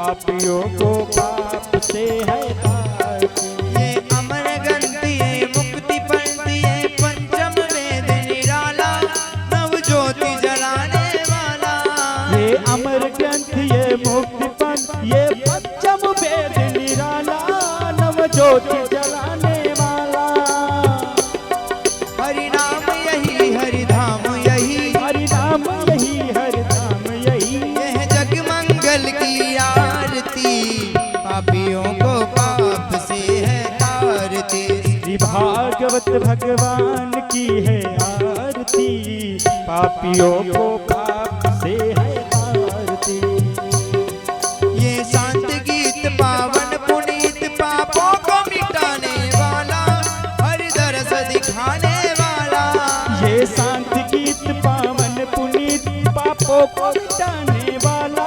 पापियों को पाप से है तारती। ये अमर ग्रंथ ये मुक्ति पंथ ये पंचम वेद निराला नव ज्योति जलाने वाला। ये अमर ग्रंथ ये मुक्ति पंथ ये पंचम वेद निराला नव ज्योति जलाने वाला। हरि नाम यही हरि धाम यही, हरि नाम यही हरि धाम यही। यह जग मंगल की आरती पापियों को पाप से है तारती। श्री भागवत भगवान की है आरती पापियों को पाप से है तारती। ये शांत गीत पावन पुनीत पापों को मिटाने वाला हरि दरस दिखाने वाला। ये शांत गीत पावन पुनीत पापों को मिटाने वाला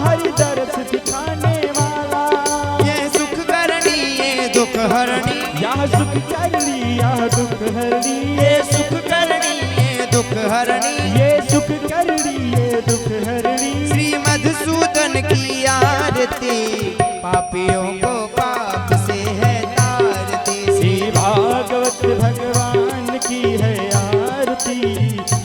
हरि दरस दिखाने वाला। ये सुख करनी ये दुख हरणी, यह सुख करनी यह दुख हरणी। ये सुख करनी ये दुख हरणी, ये सुख करनी ये दुख हरणी। श्री मधुसूदन की आरती पापियों को पाप से है तारती। श्री भागवत भगवान की है आरती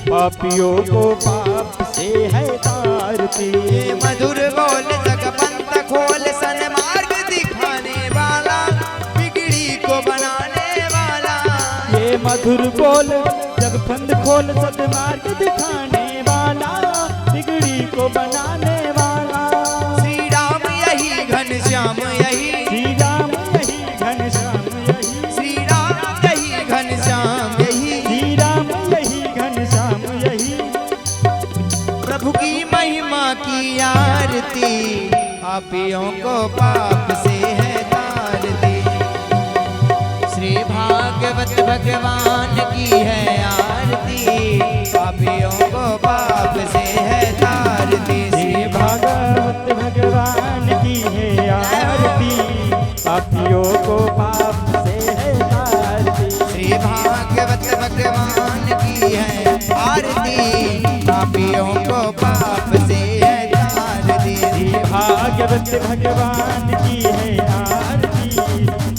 पापियों को पाप से है तारती। ये मधुर बोल जग पंथ खोल सन्मार्ग दिखाने वाला बिगड़ी को बनाने वाला। ये मधुर बोल जग फंद खोल सदमार्ग दिखाने वाला बिगड़ी को बनाने वाला। श्री राम यही घनश्याम यही, श्री राम यही घनश्याम यही। श्री राम यही घनश्याम यही, श्री राम यही घनश्याम यही। प्रभु की महिमा की आरती पापियों को पाप से है तारती। श्री भागवत भगवान की है आरती पापियों को पाप से है तारती। श्री भागवत भगवान की है आरती पापियों को पाप से है तारती। श्री भागवत भगवान की है आरती पापियों को पाप से है तारती। श्री भागवत भगवान की है आरती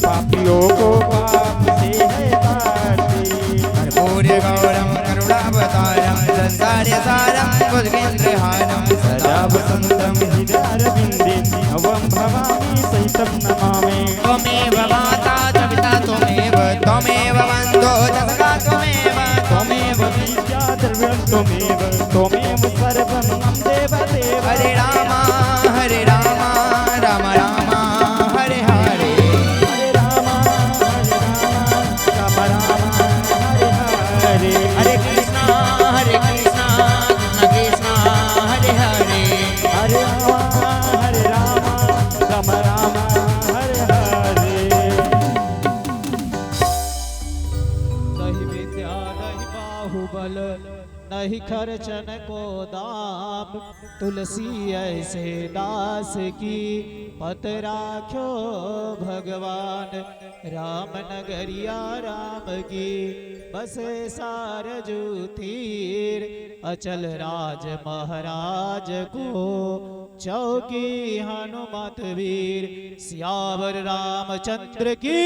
पापियों को पाप से है तारती। कर्पूर गौरम करुणावतारम संसार सारम बुद्धिन्द्रहारम सदा वसंतम हृदयारविंदे अवं भवामि सहितं नमामि। त्वमेव माता च पिता त्वमेव त्वमेव बन्धो च सखा त्वमेव त्वमेव विद्या द्रव्यं त्वमेव त्वमेव सर्वं मम देवदेव। हरे राम राम राम हरे हरे। हरे राम राम राम हरे हरे। हरे कृष्णा कृष्ण कृष्ण हरे हरे। हरे राम राम हरे हरे। नहीं विद्या नहीं बाहुबल नहीं खर्चन को दाम, तुलसी ऐसे दास की पत राख्यो भगवान। राम नगरिया राम की बसे सारजू तीर, अचल राज महाराज को चौकी हनुमत वीर। सियावर रामचंद्र की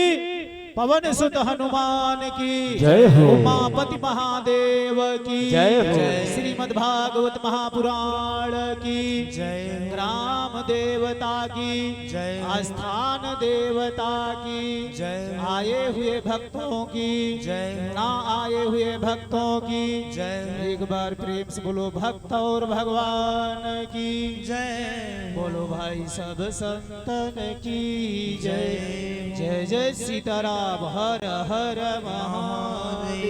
पवन सुत हनुमान की जय हो। उमापति महादेव की जय हो। श्रीमद् भागवत महापुराण की जय। ग्राम देवता की जय। आस्थान देवता की जय। आए हुए भक्तों की जय। ना आए हुए भक्तों की जय। एक बार प्रेम से बोलो भक्त और भगवान की जय। बोलो भाई सब संतन की जय। जय जय सीताराम हर हर महादेव।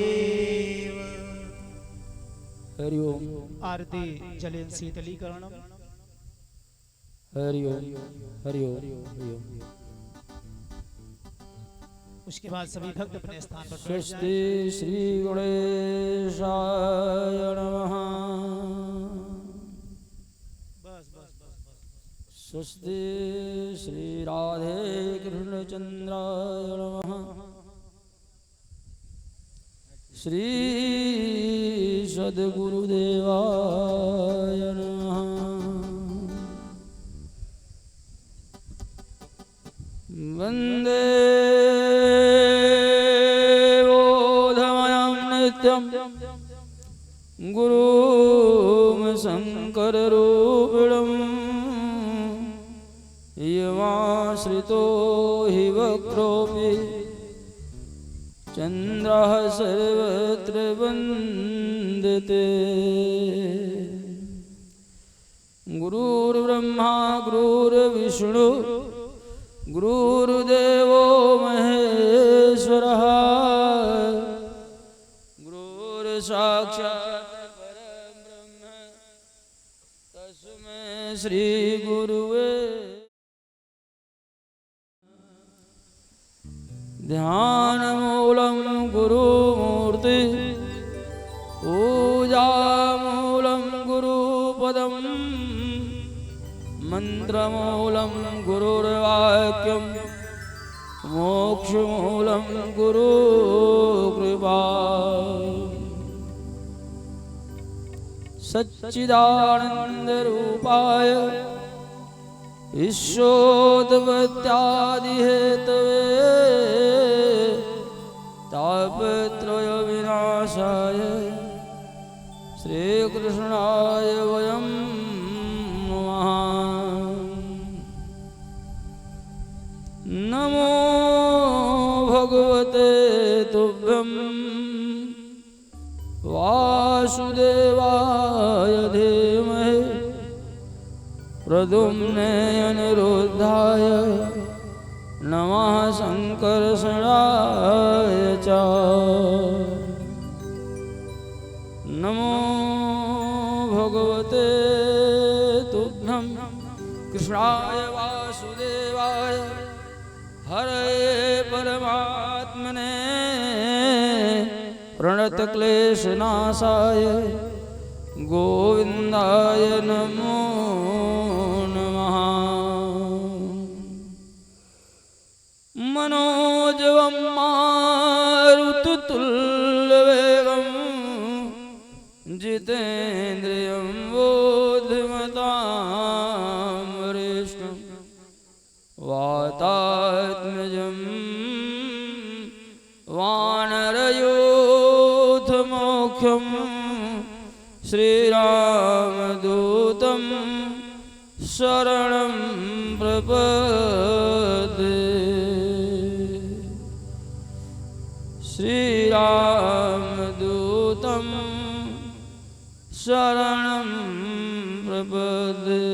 हरि ओम आरती जलेन शीतलीकरणम। हरि ओम हरि ओम हरि ओम। उसके बाद सभी भक्त अपने स्थान पर बैठ स्वस्ति श्री गणेशाय नमः। बस बस बस बस। स्वस्ति श्री राधे कृष्णचंद्राय नमः। श्री सद्गुरुदेवाय नमः। वन्दे बोधमयं नित्यं गुरुं शङ्कररूपिणं यमाश्रितो हि वक्रोऽपि चन्द्रः सर्वत्र वन्दते। गुरुर्ब्रह्मा गुरुर्विष्णु गुरुर्देवो महेश्वरः गुरुर्साक्षात् परब्रह्म तस्मै श्रीगुरुवे ध्यानमूलं गुरुमूर्ति पूजामूलं गुरुपदम् मन्त्रमूलं गुरुर्वाक्यं मोक्षमूलं गुरुकृपा। सच्चिदानन्दरूपाय ईशोत्पत्त्यादिहेतवे तापत्रयविनाशाय श्रीकृष्णाय वयं नमः। नमो भगवते तुभ्यं वासुदेवाय धीमहि प्रद्युम्ने अनिरुद्धाय नमः संकर्षणाय च। नमो भगवते तुभ्यं कृष्णाय वासुदेवाय हरे परमात्मने प्रणतक्लेशनाशाय गोविन्दाय नमो नमः। मनोजवं मारुततुल्यवेगं जितेन्द्रियं बुद्धिमतां वरिष्ठं वातात्मजं वानरयूथमुख्यं श्रीरामदूतं शरणं प्रपद्ये। श्रीरामदूतं शरणं प्रपद्ये।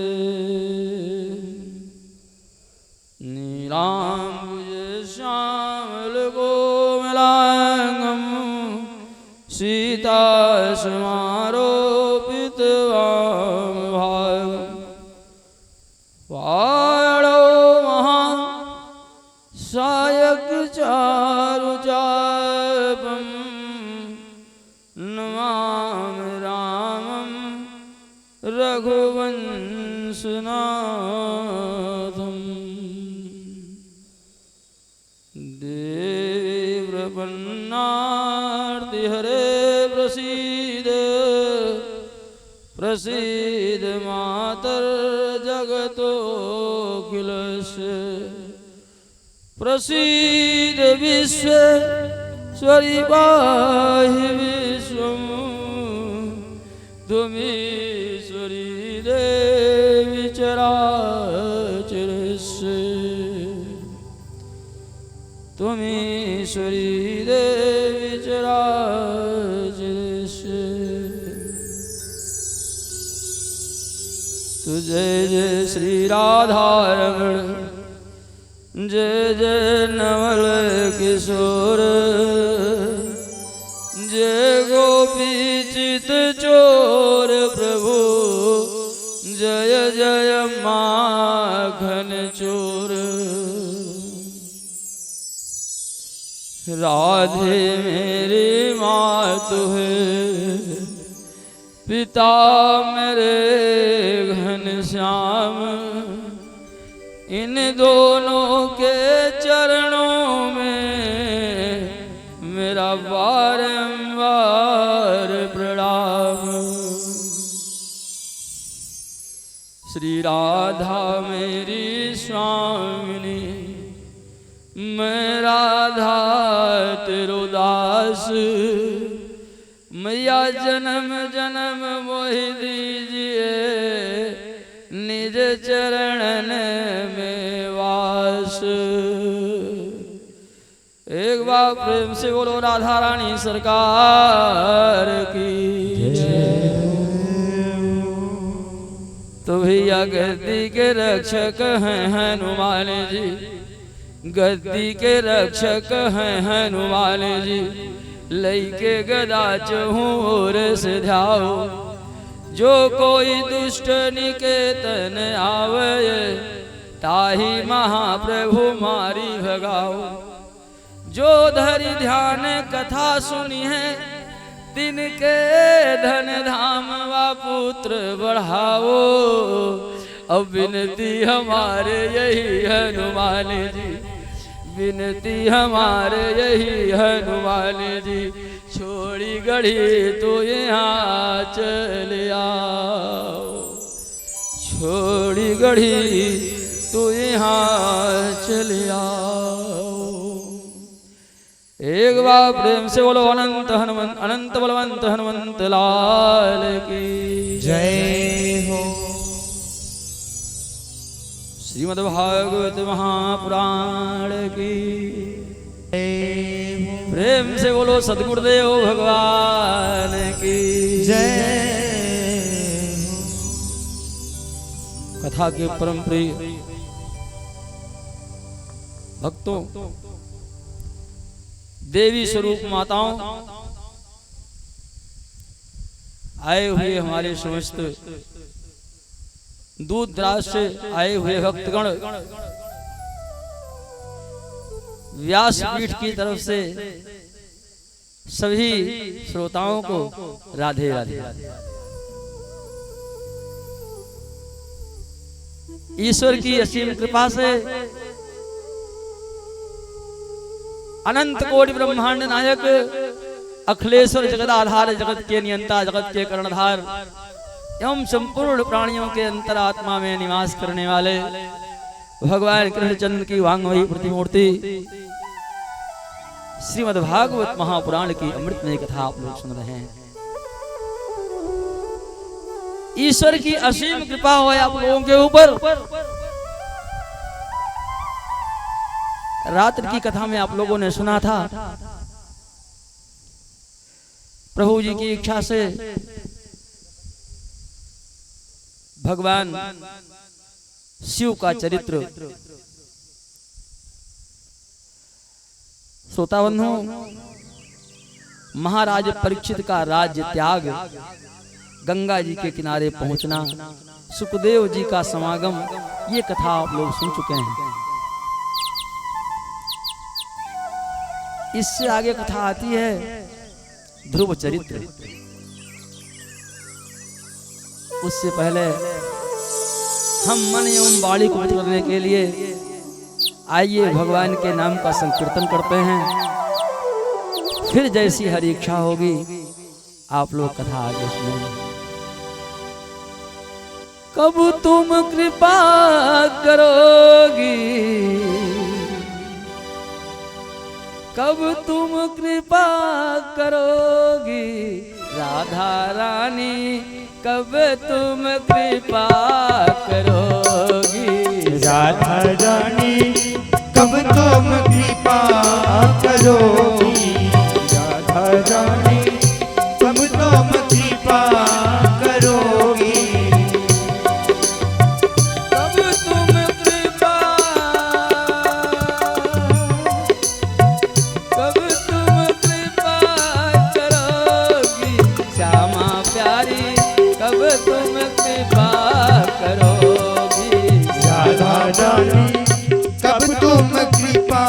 नीलाम्बुजश्यामलकोमलाङ्गं सीतासमारोपितवामभागं पाणौ महासायकचारुचापं नमामि रामं रघुवंशनाथम्। देवी प्रपन्नार्तिहरे प्रसीद प्रसीद मातर्जगतोऽखिलस्य प्रसीद विश्वेश्वरि पाहि विश्वं त्वमीश्वरी देवी चराचरस्य त्वमीश्वरी देवी चराचरस्य। तु जय जय श्री राधारमण जय जय नवल किशोर जय गोपी चित चोर प्रभु जय जय माखन चोर। राधे मेरी मातु है पिता मेरे घनश्याम इन दोनों के चरणों में मेरा बारंबार प्रणाम। श्री राधा मेरी स्वामिनी मैं राधा तेरो दास, मैया जन्म जन्म मोहि दीजिए, निज चरणन में वास। एक बार प्रेम से बोलो राधा रानी सरकार की जय। तो भैया गद्दी के रक्षक हैं हनुमान जी, गद्दी के रक्षक हैं हनुमान जी, लइके गदा चहूँ ओर से ध्याओ, जो कोई दुष्ट निकेतन आवे, ताहि महाप्रभु मारी भगाओ। जो धरि ध्यान कथा सुनी है, तिनके धन धाम व पुत्र बढ़ाओ। अब विनती हमारे यही हनुमान जी, विनती हमारे यही हनुमान जी, छोड़ी गढ़ी तो यहाँ चल आओ, छोड़ी गढ़ी तो यहाँ चल आओ। एक बार प्रेम से बोलो अनंत हनुमंत, अनंत बलवंत हनुमंत लाल की जय हो। श्रीमद् भागवत महापुराण की जय हो। प्रेम से बोलो सद्गुरुदेव भगवान की जय हो। कथा के परम प्रिय भक्तों, देवी स्वरूप माताओं, आए हुए हमारे समस्त दूर दराज से आए हुए भक्तगण, व्यासपीठ की तरफ से सभी श्रोताओं को राधे राधे। ईश्वर की असीम कृपा से अनंत कोटि ब्रह्मांड नायक अखिलेश्वर जगदाधार, जगत के नियंता, जगत के कर्णधार एवं संपूर्ण प्राणियों के अंतरात्मा में निवास करने वाले भगवान कृष्णचंद्र की वांगमयी प्रतिमूर्ति श्रीमद् भागवत महापुराण की अमृतमय कथा आप लोग सुन रहे हैं। ईश्वर की असीम कृपा हो आप लोगों के ऊपर। रात्रि की कथा में आप लोगों ने सुना था, प्रभु जी की इच्छा से भगवान शिव का चरित्र श्रोताबंधु, महाराज परीक्षित का राज्य त्याग, गंगा जी के किनारे पहुंचना, सुखदेव जी का समागम, ये कथा आप लोग सुन चुके हैं। इससे आगे कथा आती है ध्रुव चरित्र। उससे पहले हम मन एवं वाणी को करने के लिए आइए भगवान के नाम का संकीर्तन करते हैं। फिर जैसी हरी इच्छा होगी आप लोग कथा आगे सुनेंगे। कब तुम कृपा करोगी, कब तुम कृपा करोगी राधा रानी, कब तुम कृपा करोगी राधा रानी, कब तुम कृपा करोगी राधा रानी, कब तुम कृपा करोगी। कब तुम कृपा, कब तुम कृपा करोगी श्यामा प्यारी, कब तुम कृपा करोगी राधा रानी, कब तुम कृपा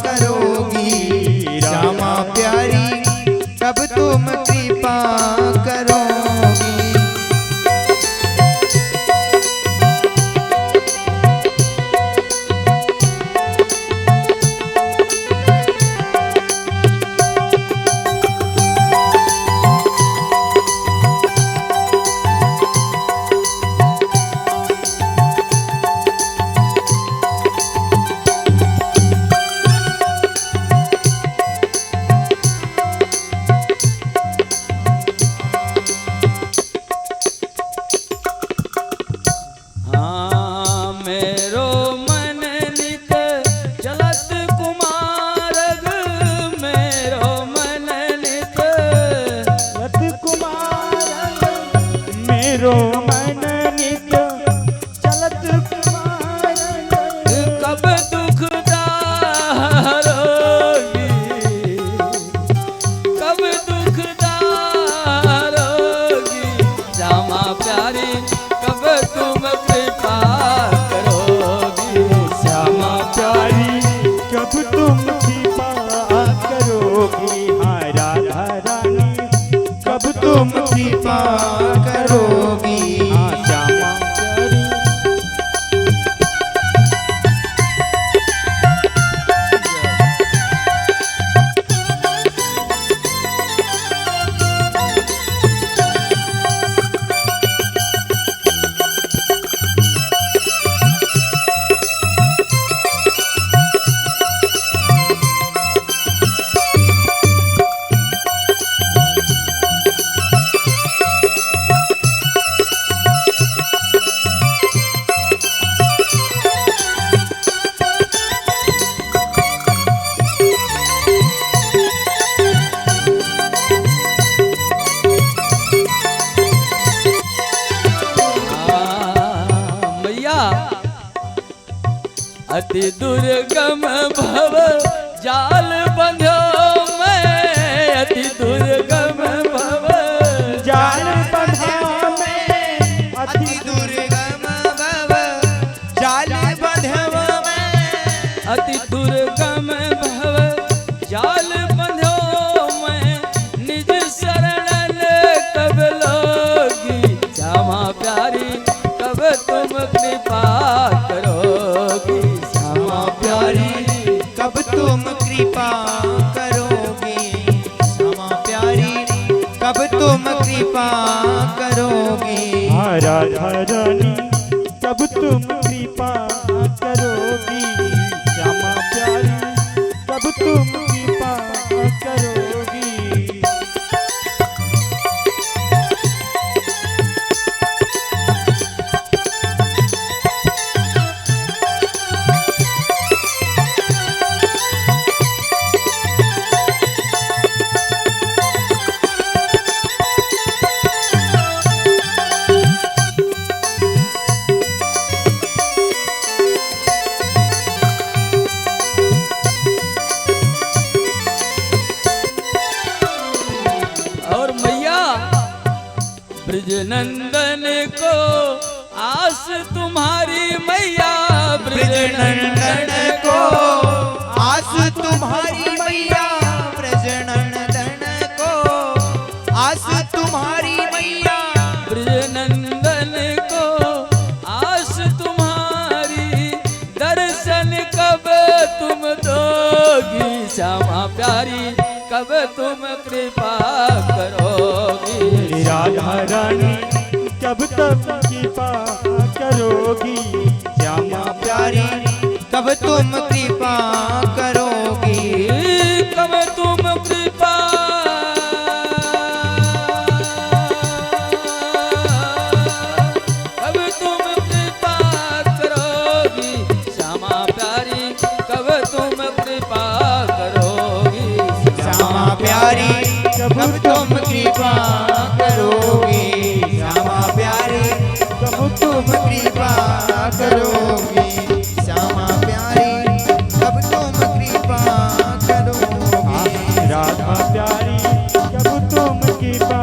करोगी श्यामा प्यारी, कब तुम कृपा करोगी। अति दुर्गम भव जाल बंध्यो मैं, अति दुर्गम भव जाल बंधा में, अति दुर्गम भव जाल बंधव मैं, अति दुर्गम भव जाल बंध्यो मैं, निज शरणन कब लोगी, श्यामा प्यारी कब तुम कृपा करोगी, श्यामा प्यारी कब तुम कृपा करोगी, श्यामा प्यारी कब तुम कृपा करोगी। राधा रानी कब तुम कृपा करोगी, श्यामा प्यारी कब तुम कृपा करोगी। और मैया ब्रज नंदन को आस तुम्हारी मैया, ब्रज नंदन को आस तुम्हारी मैया, ब्रज नंदन को आस तुम्हारी मैया, ब्रज नंदन को आस तुम्हारी, दर्शन कब तुम दोगी, श्यामा प्यारी कब तुम कृपा करोगी, राधा रानी कब तुम कृपा करोगी, श्यामा प्यारी कब तुम कृपा करोगी। कब तुम कृपा कब तुम कृपा करोगी, श्यामा प्यारी कब तुम कृपा करोगी, श्यामा प्यारी कब तुम कृपा करोगी, श्यामा प्यारी कब तुम कृपा करोगी, श्यामा प्यारी कब तुम कृपा करोगी। राधा प्यारी कब तुम कृपा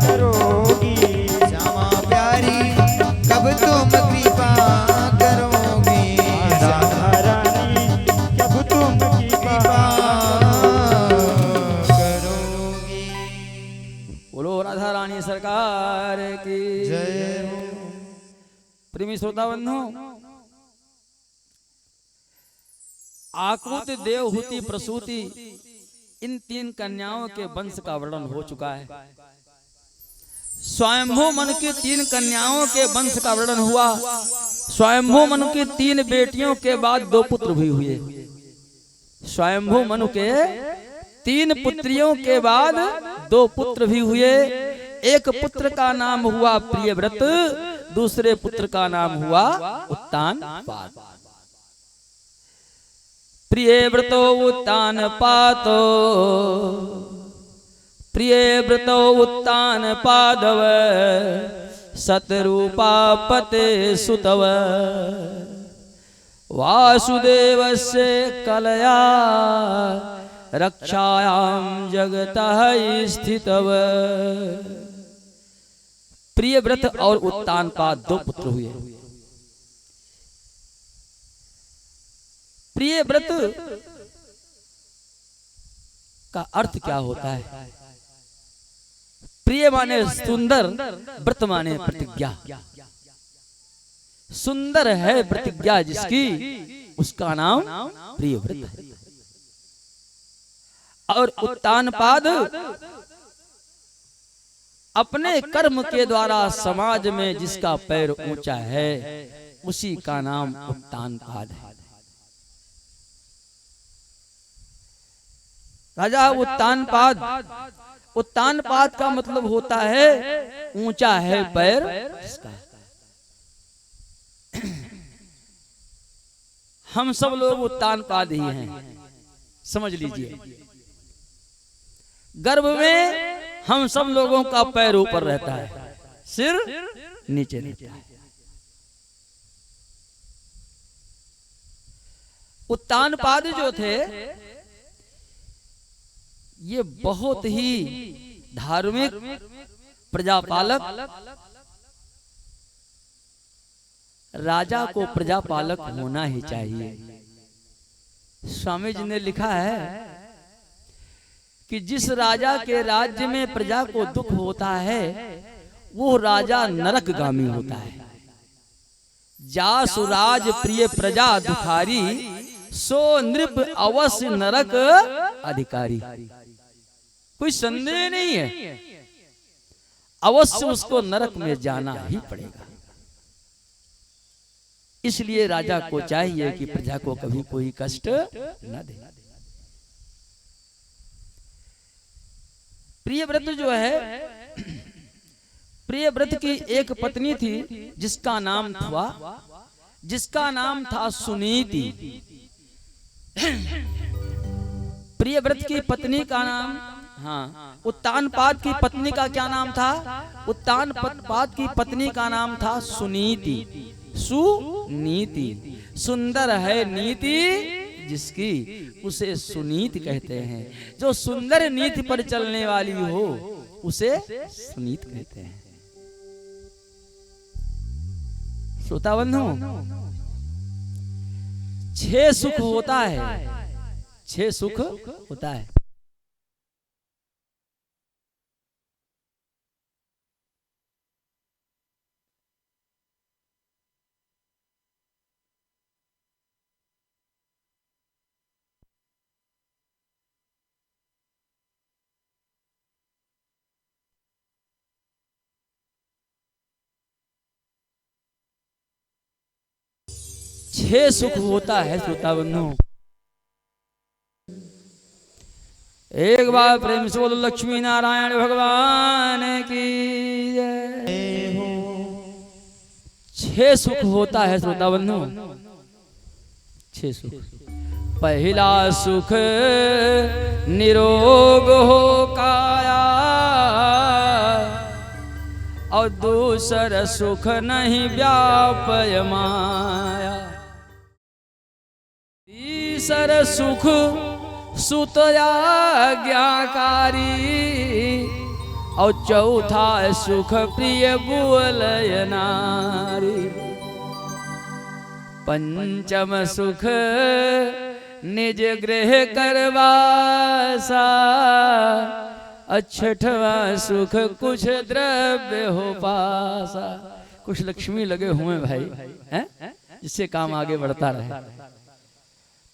करोगी, श्यामा प्यारी कब तुम कृपा करोगी। राधा रानी कब तुम कृपा करोगी। बोलो राधा रानी सरकार की जय हो। प्रेमी श्रोता बंधु, आकुत देवहूति प्रसूति इन तीन कन्याओं के वंश का वर्णन हो चुका है। स्वयंभू मनु की तीन कन्याओं के वंश का वर्णन हुआ। स्वयंभू मनु की तीन बेटियों के बाद दो पुत्र भी हुए। स्वयंभू मनु के तीन पुत्रियों के बाद दो पुत्र भी हुए। एक पुत्र का नाम हुआ प्रियव्रत, दूसरे पुत्र का नाम हुआ उत्तानपाद। प्रियव्रतो उत्तानपातो, प्रियव्रतो उत्तानपादव, सतरूपा पते सुतव, वासुदेवस्य कलया रक्षायां जगतः स्थितव। प्रियव्रत और उत्तानपाद दो पुत्र हुए। प्रियव्रत का अर्थ क्या होता है? प्रिय माने सुंदर, व्रत माने प्रतिज्ञा। सुंदर है प्रतिज्ञा जिसकी, उसका नाम प्रियव्रत है। और उत्तानपाद अपने कर्म के द्वारा समाज में जिसका पैर ऊंचा है, उसी का नाम उत्तानपाद है। राजा उत्तानपाद, उत्तानपाद का मतलब होता है ऊंचा है पैर जिसका। हम सब लोग उत्तानपाद ही हैं, समझ लीजिए। गर्भ में हम सब लोगों का पैर ऊपर रहता है, सिर नीचे रहता है। उत्तानपाद जो थे ये बहुत ही धार्मिक प्रजापालक, राजा को प्रजापालक होना ही चाहिए। स्वामी जी ने लिखा है कि जिस राजा के राज्य में प्रजा को दुख होता है वो राजा नरकगामी होता है। जासुराज प्रिय प्रजा दुखारी, सो नृप अवश्य नरक अधिकारी। कोई संदेह नहीं है, अवश्य उसको नरक में जाना ही पड़ेगा। इसलिए राजा को चाहिए कि प्रजा को कभी कोई कष्ट न दे। प्रियव्रत जो है, प्रियव्रत की एक पत्नी थी जिसका नाम था सुनीति। प्रियव्रत की पत्नी का नाम, हाँ, उत्तानपाद की पत्नी का क्या नाम था? उत्तानपाद की पत्नी का नाम था सुनीति। सुनीति, सुंदर है नीति जिसकी, उसे सुनीति कहते हैं। जो सुंदर नीति पर चलने वाली हो उसे सुनीत कहते हैं। श्रोता बंधु, 6 सुख होता है, 6 सुख होता है। छह सुख होता है श्रोता बंधु। एक बार प्रेम से बोलो लक्ष्मी नारायण भगवान की जय हो। 6 सुख होता है श्रोता बंधु, 6 सुख। पहला सुख निरोग हो काया, और दूसरा सुख नहीं व्यापय माया। तीसरा सुख सुत आज्ञाकारी, और चौथा सुख प्रिय बुअलय नारी। पंचम सुख निज गृह करवासा, छठवा सुख कुछ द्रव्य हो पासा। कुछ लक्ष्मी लगे हुए भाई हैं, जिससे काम आगे बढ़ता रहे।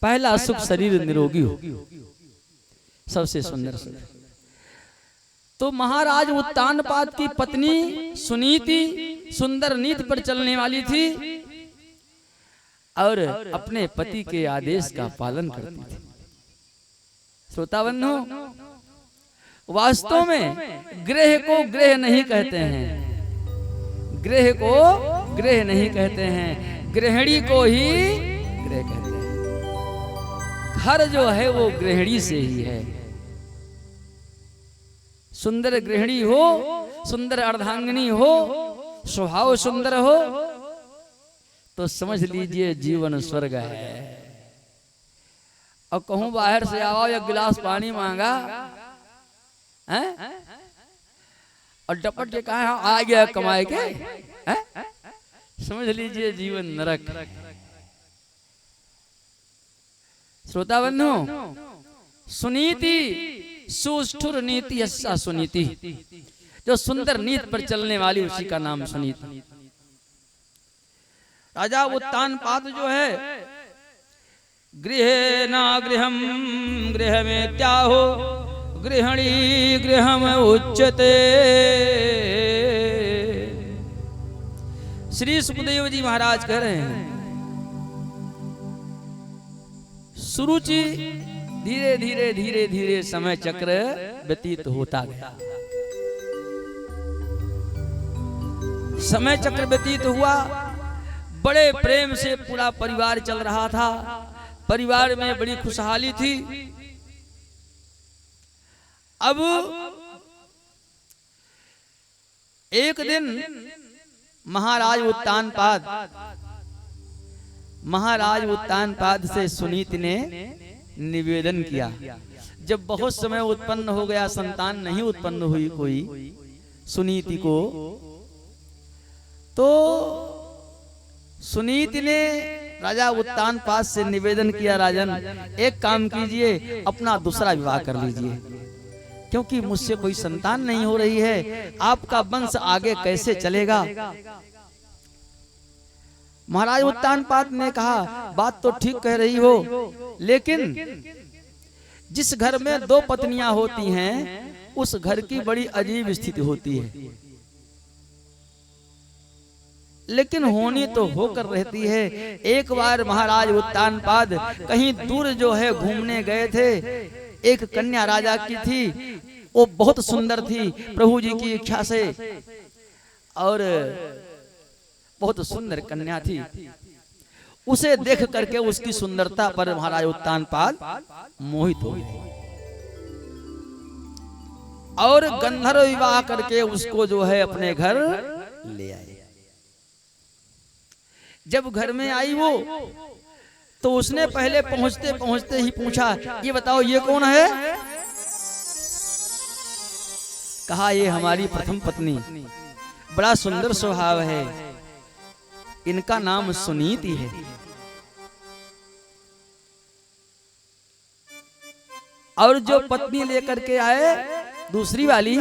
पहला सुख शरीर निरोगी हो, सबसे सुंदर सुख। तो महाराज उत्तानपाद की पत्नी सुनीति सुंदर नीति पर चलने वाली थी और अपने पति के आदेश का पालन करती थी। श्रोता बंधु, वास्तव में गृह को गृह नहीं कहते हैं, गृह को गृह नहीं कहते हैं, गृहिणी को ही गृह कहते हैं। घर जो है वो गृहिणी से ही है। सुंदर गृहिणी हो, सुंदर अर्धांगिनी हो, स्वभाव सुंदर हो, तो समझ लीजिए जीवन स्वर्ग है। और कहूं बाहर से आओ, एक गिलास पानी मांगा हैं? और डपट के कहा आ गया कमाए के हैं? समझ लीजिए जीवन नरक। श्रोता बंधु, सुनीति सुष्ठुर नीति यस्सा सुनीति, जो सुंदर नीति पर चलने वाली उसी का नाम सुनीति। राजा उत्तानपाद जो है, गृहे ना गृहम गृह में त्याहो, गृहिणी गृहम उच्यते। श्री सुखदेव जी महाराज कह रहे हैं, सुरुचि धीरे धीरे धीरे धीरे समय चक्र व्यतीत होता गया। समय चक्र व्यतीत हुआ, बड़े प्रेम से पूरा परिवार चल रहा था, परिवार में बड़ी खुशहाली थी। अब एक दिन महाराज उत्तानपाद महाराज उत्तानपाद से सुनीति ने निवेदन किया। जब बहुत समय उत्पन्न हो गया, संतान नहीं उत्पन्न हुई कोई सुनीति को, तो सुनीति ने राजा उत्तानपाद से निवेदन किया, राजन एक काम कीजिए, अपना दूसरा विवाह कर लीजिए, क्योंकि मुझसे कोई संतान नहीं हो रही है, आपका वंश आगे कैसे चलेगा। महाराज उत्तानपाद ने कहा, बात तो ठीक कह रही हो, लेकिन जिस घर में 2 पत्नियां होती हैं उस घर की बड़ी अजीब स्थिति होती है, लेकिन होनी तो होकर रहती है। एक बार महाराज उत्तानपाद कहीं दूर जो है घूमने गए थे, एक कन्या राजा की थी, वो बहुत सुंदर थी प्रभु जी की इच्छा से, और बहुत सुंदर कन्या थी। उसे देख करके उसकी सुंदरता पर महाराज उत्तानपाद मोहित हो गए और गंधर्व विवाह करके उसको जो है अपने घर ले आए। जब घर में आई वो, तो उसने पहले पहुंचते पहुंचते ही पूछा, ये बताओ ये कौन है। कहा, ये हमारी प्रथम पत्नी, बड़ा सुंदर स्वभाव है, इनका नाम सुनीति है। और जो पत्नी लेकर के आए दूसरी वाली,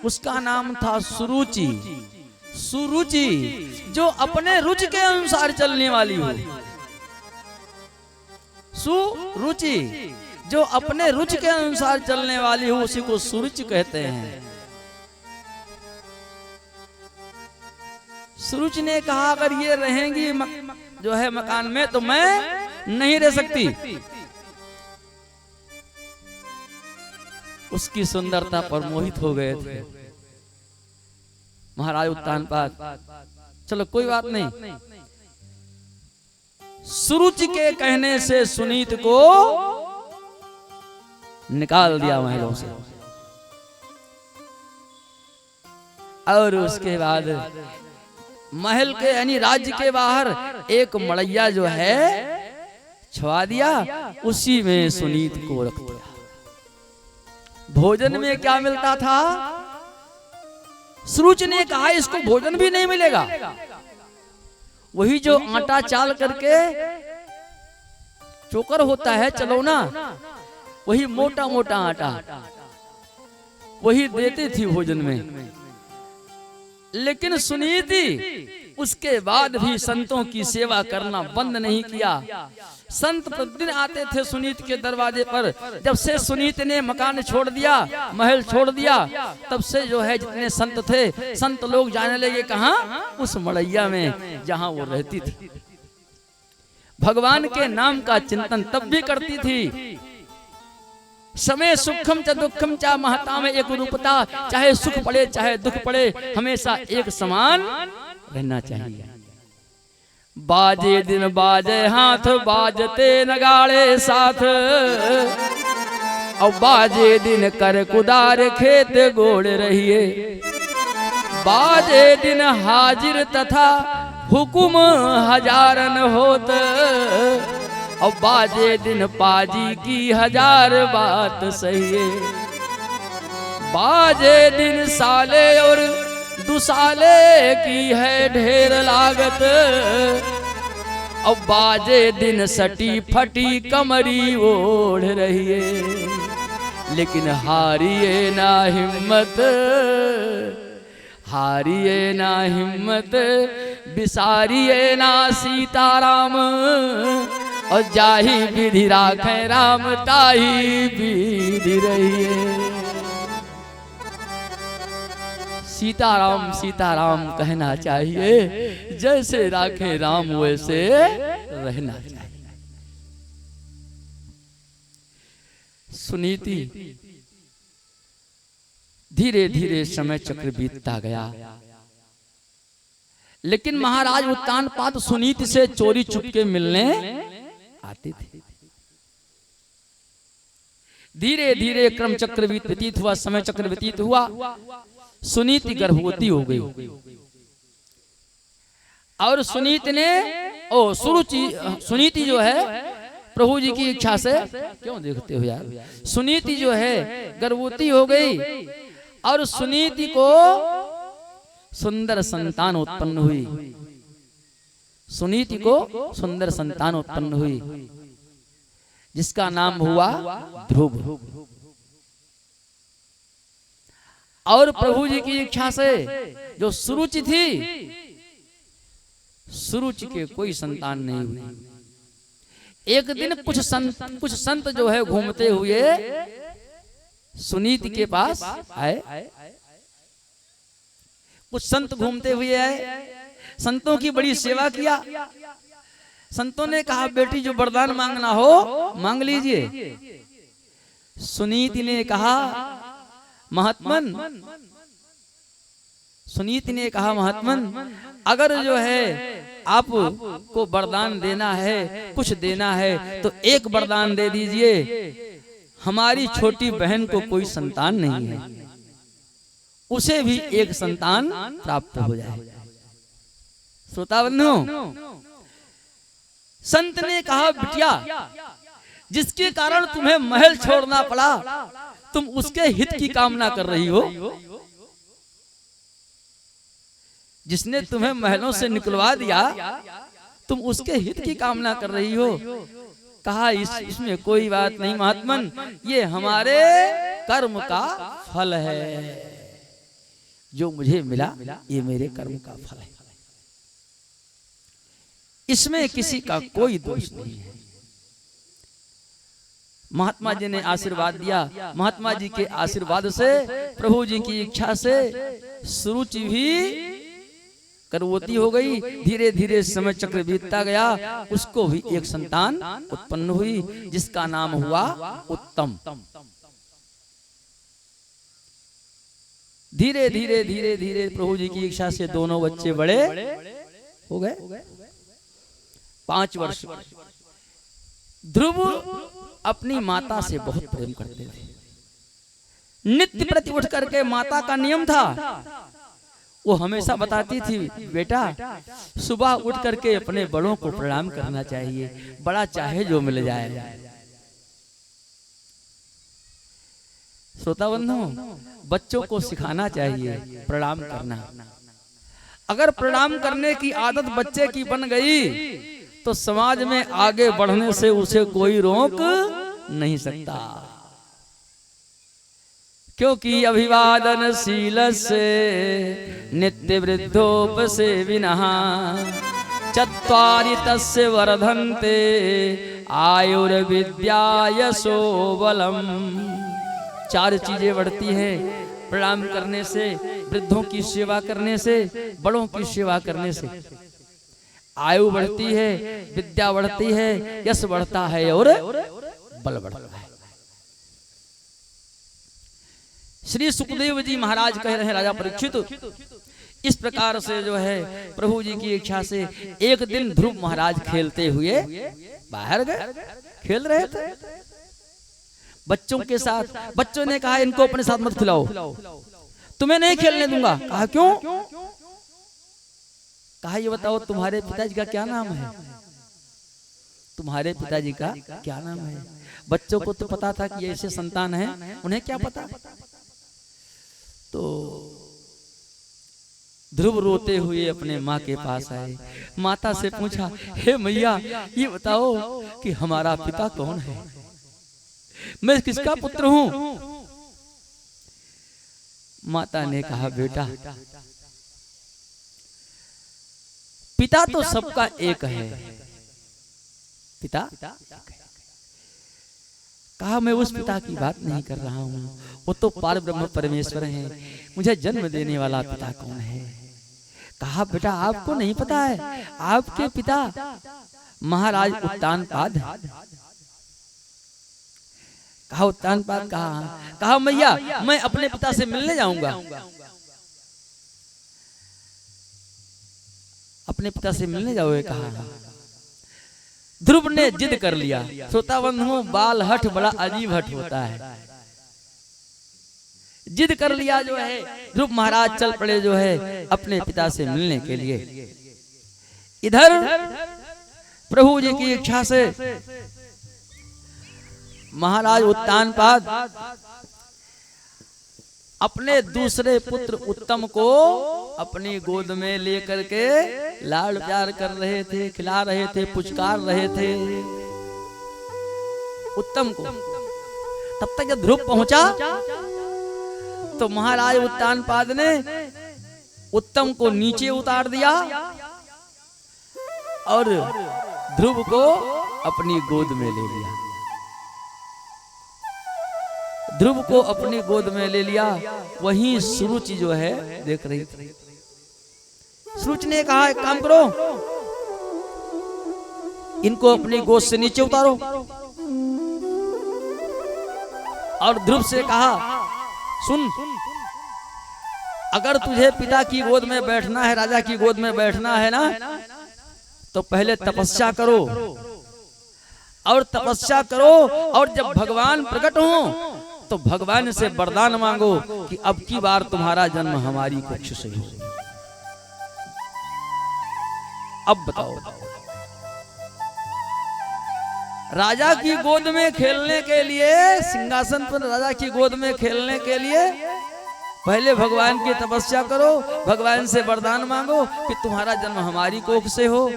उसका नाम था सुरुचि। सुरुचि जो अपने रुचि के अनुसार चलने वाली हो। सुरुचि जो अपने रुचि के अनुसार चलने वाली हो, उसी को सुरुचि कहते हैं। सुरुचि ने कहा, अगर ये रहेंगी जो है मकान में, तो मैं नहीं रह सकती। उसकी सुंदरता पर मोहित हो गए थे महाराज उत्तानपाद। चलो कोई बात नहीं, सुरुचि के कहने से सुनीत को निकाल दिया महलों से। और उसके बाद महल के यानी राज्य के बाहर एक मड़ैया जो है छुआ दिया, उसी में सुनीत को रख दिया। भोजन में क्या मिलता था? सुरुचि ने कहा, इसको भोजन भी नहीं मिलेगा। वही जो आटा चाल करके चोकर होता है, चलो ना, वही मोटा मोटा आटा वही देती थी भोजन में। लेकिन सुनीति उसके बाद भी संतों की सेवा करना बंद नहीं किया। संत प्रतिदिन आते थे सुनीत के दरवाजे पर। जब से सुनीत ने मकान छोड़ दिया, महल छोड़ दिया, तब से जो है जितने संत थे, संत लोग जाने लगे कहाँ? उस मड़ैया में जहाँ वो रहती थी। भगवान के नाम का चिंतन तब भी करती थी। समय सुखम च दुखम च महता में एक रूपता, चाहे सुख पड़े चाहे दुख पड़े, हमेशा एक समान रहना चाहिए। बाजे दिन बाजे हाथ, बाजते नगाड़े साथ, और बाजे दिन कर कुदार खेत गोड़ रहिए। बाजे दिन हाजिर तथा हुकुम हजारन होत, और बाजे दिन पाजी की हजार बात सही है। बाजे दिन साले और दुसाले की है ढेर लागत, और बाजे दिन सटी फटी कमरी ओढ़ रही है। लेकिन हारिए ना हिम्मत, हारिए ना हिम्मत, बिसारिए ना सीताराम, और जाही विधि राखे राम ताही विधि रहिए। सीताराम सीताराम कहना चाहिए, जैसे राखे राम वैसे रहना चाहिए। सुनीति धीरे धीरे समय चक्र बीतता गया, लेकिन महाराज उत्तानपाद सुनीति से चोरी चुपके मिलने आते थे। धीरे धीरे क्रम चक्र व्यतीत हुआ, समय चक्र व्यतीत हुआ। सुनीति गर्भवती हो गई, और सुनीति ने ओ सुनीति जो है प्रभु जी की इच्छा से, क्यों देखते हो यार, सुनीति जो है गर्भवती हो गई और सुनीति को सुंदर संतान उत्पन्न हुई। सुनीति को सुंदर संतान उत्पन्न हुई जिसका नाम हुआ ध्रुव। और प्रभु जी की इच्छा से जो सुरुचि थी, सुरुचि के कोई संतान नहीं हुई। एक दिन कुछ संत जो है घूमते हुए सुनीति के पास आए। कुछ संत घूमते हुए आए, संतों की बड़ी सेवा किया। संतों ने कहा बेटी जो वरदान मांगना हो मांग लीजिए। सुनीति ने कहा महात्मन, सुनीति ने कहा महात्मन, अगर जो है आपको वरदान देना है, कुछ देना है तो एक वरदान दे दीजिए। हमारी छोटी बहन को कोई संतान नहीं है, उसे भी एक संतान प्राप्त हो जाए। श्रोता बंधु, संत ने कहा बिटिया जिसके कारण तुम्हें महल छोड़ना पड़ा, तुम उसके हित की कामना कर रही हो। जिसने तुम्हें महलों से निकलवा दिया, तुम उसके हित की कामना कर रही हो। कहा इसमें कोई बात नहीं महात्मन, ये हमारे कर्म का फल है। जो मुझे मिला ये मेरे कर्म का फल है, इसमें किसी का कोई दोष नहीं है। महात्मा जी ने आशीर्वाद दिया। महात्मा जी के आशीर्वाद से, प्रभु जी की इच्छा से सुरुचि भी गर्भवती हो गई। धीरे धीरे समय चक्र बीतता गया, उसको भी एक संतान उत्पन्न हुई जिसका नाम हुआ उत्तम। धीरे धीरे धीरे धीरे प्रभु जी की इच्छा से दोनों बच्चे बड़े हो गए। 5 वर्ष ध्रुव अपनी माता से बहुत प्रेम करते थे। नित्य प्रति उठ करके, माता का नियम था, वो हमेशा बताती थी बेटा सुबह उठ करके अपने बड़ों को प्रणाम करना चाहिए, बड़ा चाहे जो मिल जाए। श्रोता बंधु, बच्चों को सिखाना चाहिए प्रणाम करना। अगर प्रणाम करने की आदत बच्चे की बन गई तो समाज में आगे बढ़ने से उसे कोई रोक नहीं सकता। क्योंकि अभिवादनशील से नित्य वृद्धोपसेविनः चत्वारि तस्य वर्धन्ते आयुर्विद्या यशो बलम। 4 चीजें बढ़ती हैं प्रणाम करने से, वृद्धों की सेवा करने से, बड़ों की सेवा करने से। आयु बढ़ती है, विद्या बढ़ती है, यश बढ़ता है और बल बढ़ता है। श्री सुखदेव जी महाराज कह रहे हैं राजा परीक्षित, इस प्रकार से जो है प्रभु जी की इच्छा से एक दिन ध्रुव महाराज खेलते हुए बाहर गए, खेल रहे थे बच्चों के साथ। बच्चों ने कहा इनको अपने साथ मत खिलाओ, तुम्हें नहीं खेलने दूंगा। कहा क्यों? कहा ये बताओ तुम्हारे पिताजी का क्या नाम है? तुम्हारे पिताजी का क्या नाम है? बच्चों को तो पता था कि ऐसे संतान है, उन्हें क्या पता। तो ध्रुव रोते हुए अपने माँ के पास आए। माता से पूछा, हे मैया ये बताओ कि हमारा पिता कौन है, मैं किसका पुत्र हूँ? माता ने कहा बेटा पिता तो सबका एक है। पिता कहा मैं उस पिता की बात नहीं कर रहा हूँ, वो तो पार ब्रह्म परमेश्वर है, मुझे जन्म देने वाला पिता कौन है? कहा बेटा आपको नहीं पता है, आपके पिता महाराज उत्तानपाद। कहा उत्तानपाद कहा? कहा मैया मैं अपने पिता से मिलने जाऊंगा। अपने पिता से मिलने जाओगे? कहा। ध्रुव ने जिद कर लिया। श्रोता बंधुओं, बाल हठ बड़ा अजीब हठ होता है। जिद कर लिया जो है, ध्रुव महाराज चल पड़े जो है अपने पिता से मिलने के लिए। इधर प्रभु जी की इच्छा से महाराज उत्तानपाद अपने दूसरे पुत्र उत्तम को अपनी गोद में लेकर के लाड़ प्यार कर रहे थे, खिला रहे थे, पुचकार रहे थे उत्तम को। तब तक जब ध्रुव पहुंचा तो महाराज उत्तानपाद ने उत्तम को नीचे उतार दिया और ध्रुव को अपनी गोद में ले लिया। ध्रुव को अपनी गोद में ले लिया। वहीं सुरुचि जो है देख रही थी। सुरुचि ने कहा एक काम करो, इनको अपनी गोद से नीचे उतारो। और ध्रुव से कहा सुन, अगर तुझे पिता की गोद में बैठना है, राजा की गोद में बैठना है ना, तो पहले तपस्या करो और तपस्या करो, और जब भगवान प्रकट हो तो भगवान से वरदान मांगो कि अब की बार तुम्हारा जन्म हमारी कुक्ष से हो। अब बताओ, राजा की गोद में खेलने के लिए, सिंहासन पर राजा की गोद में खेलने के लिए पहले भगवान की तपस्या करो, भगवान से वरदान मांगो कि तुम्हारा जन्म हमारी कोख से हो,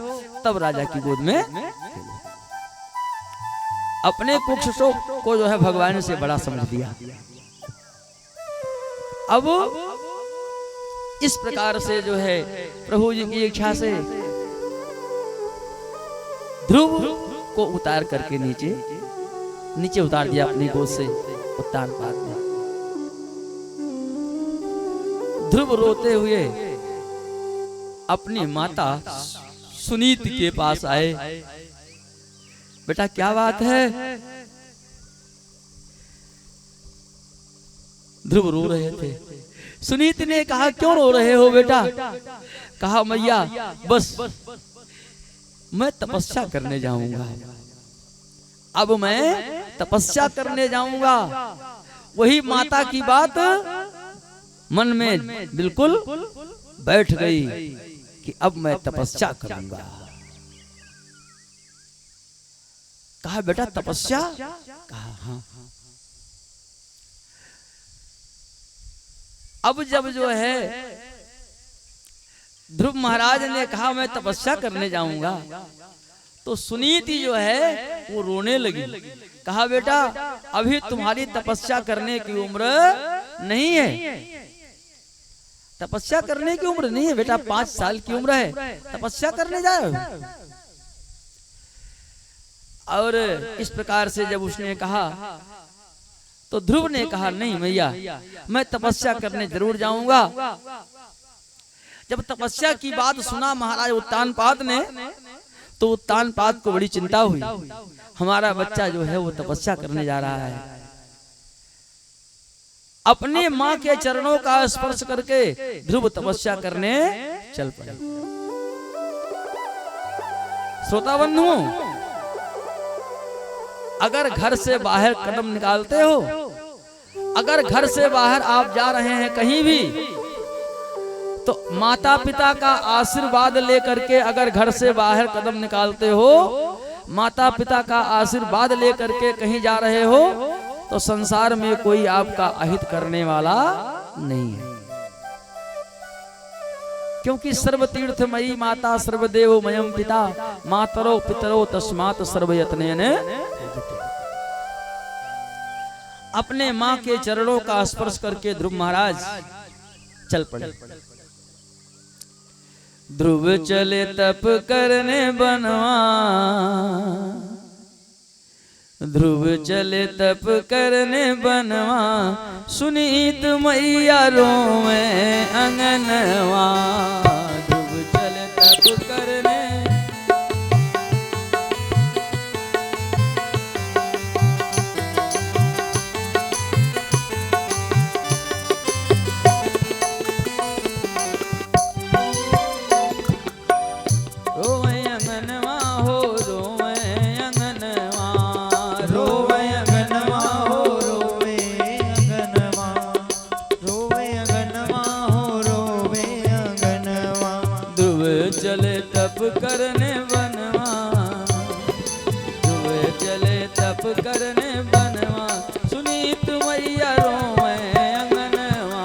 तब राजा की गोद में खेलो। अपने कुक्ष को जो है भगवान से बड़ा समझ दिया। अब इस प्रकार से जो है प्रभु जी की इच्छा से ध्रुव को उतार करके नीचे उतार दिया अपनी गोद से उत्तानपाद ने। ध्रुव रोते हुए अपनी माता सुनीति के पास आए। बेटा क्या बात है? ध्रुव रो रहे थे। सुनीति ने कहा क्यों रो रहे हो बेटा? कहा मैया बस मैं तपस्या करने जाऊंगा, अब मैं तपस्या करने जाऊंगा। वही माता की बात मन में बिल्कुल बैठ गई कि अब मैं तपस्या करूंगा। कहा बेटा तपस्या? कहा हाँ। अब जब जो है ध्रुव महाराज ने कहा मैं तपस्या करने जाऊंगा, तो सुनीति जो है वो रोने लगी। कहा बेटा अभी तुम्हारी तपस्या करने की उम्र नहीं है, तपस्या करने की उम्र नहीं है बेटा, 5 साल की उम्र है, तपस्या करने जाओ। और इस प्रकार से जब उसने कहा तो ध्रुव ने कहा नहीं मैया मैं तपस्या करने जरूर जाऊंगा। जब तपस्या की बात सुना महाराज उत्तानपाद ने, तो उत्तानपाद को बड़ी चिंता हुई, हमारा बच्चा जो है वो तपस्या करने जा रहा है। अपने माँ के चरणों का स्पर्श करके ध्रुव तपस्या करने चल पड़े। श्रोता बंधु, अगर घर से बाहर कदम निकालते हो, अगर घर से बाहर आप जा रहे हैं कहीं भी, तो माता पिता का आशीर्वाद लेकर के अगर घर से बाहर कदम निकालते हो, माता पिता का आशीर्वाद लेकर के कहीं जा रहे हो, तो संसार में कोई आपका अहित करने वाला नहीं है। क्योंकि सर्वतीर्थमयी माता सर्वदेवमयं पिता मातरो पितरो तस्मात् सर्वयत्नेन। अपने माँ के चरणों का स्पर्श करके ध्रुव महाराज चल पड़े। ध्रुव चले तप करने बनवा, ध्रुव चले तप करने बनवा, सुनीत मैया रोवे अंगनवा। ध्रुव चले तप करने, तप करने बनवा सुनीत मैया रोवे अंगनवा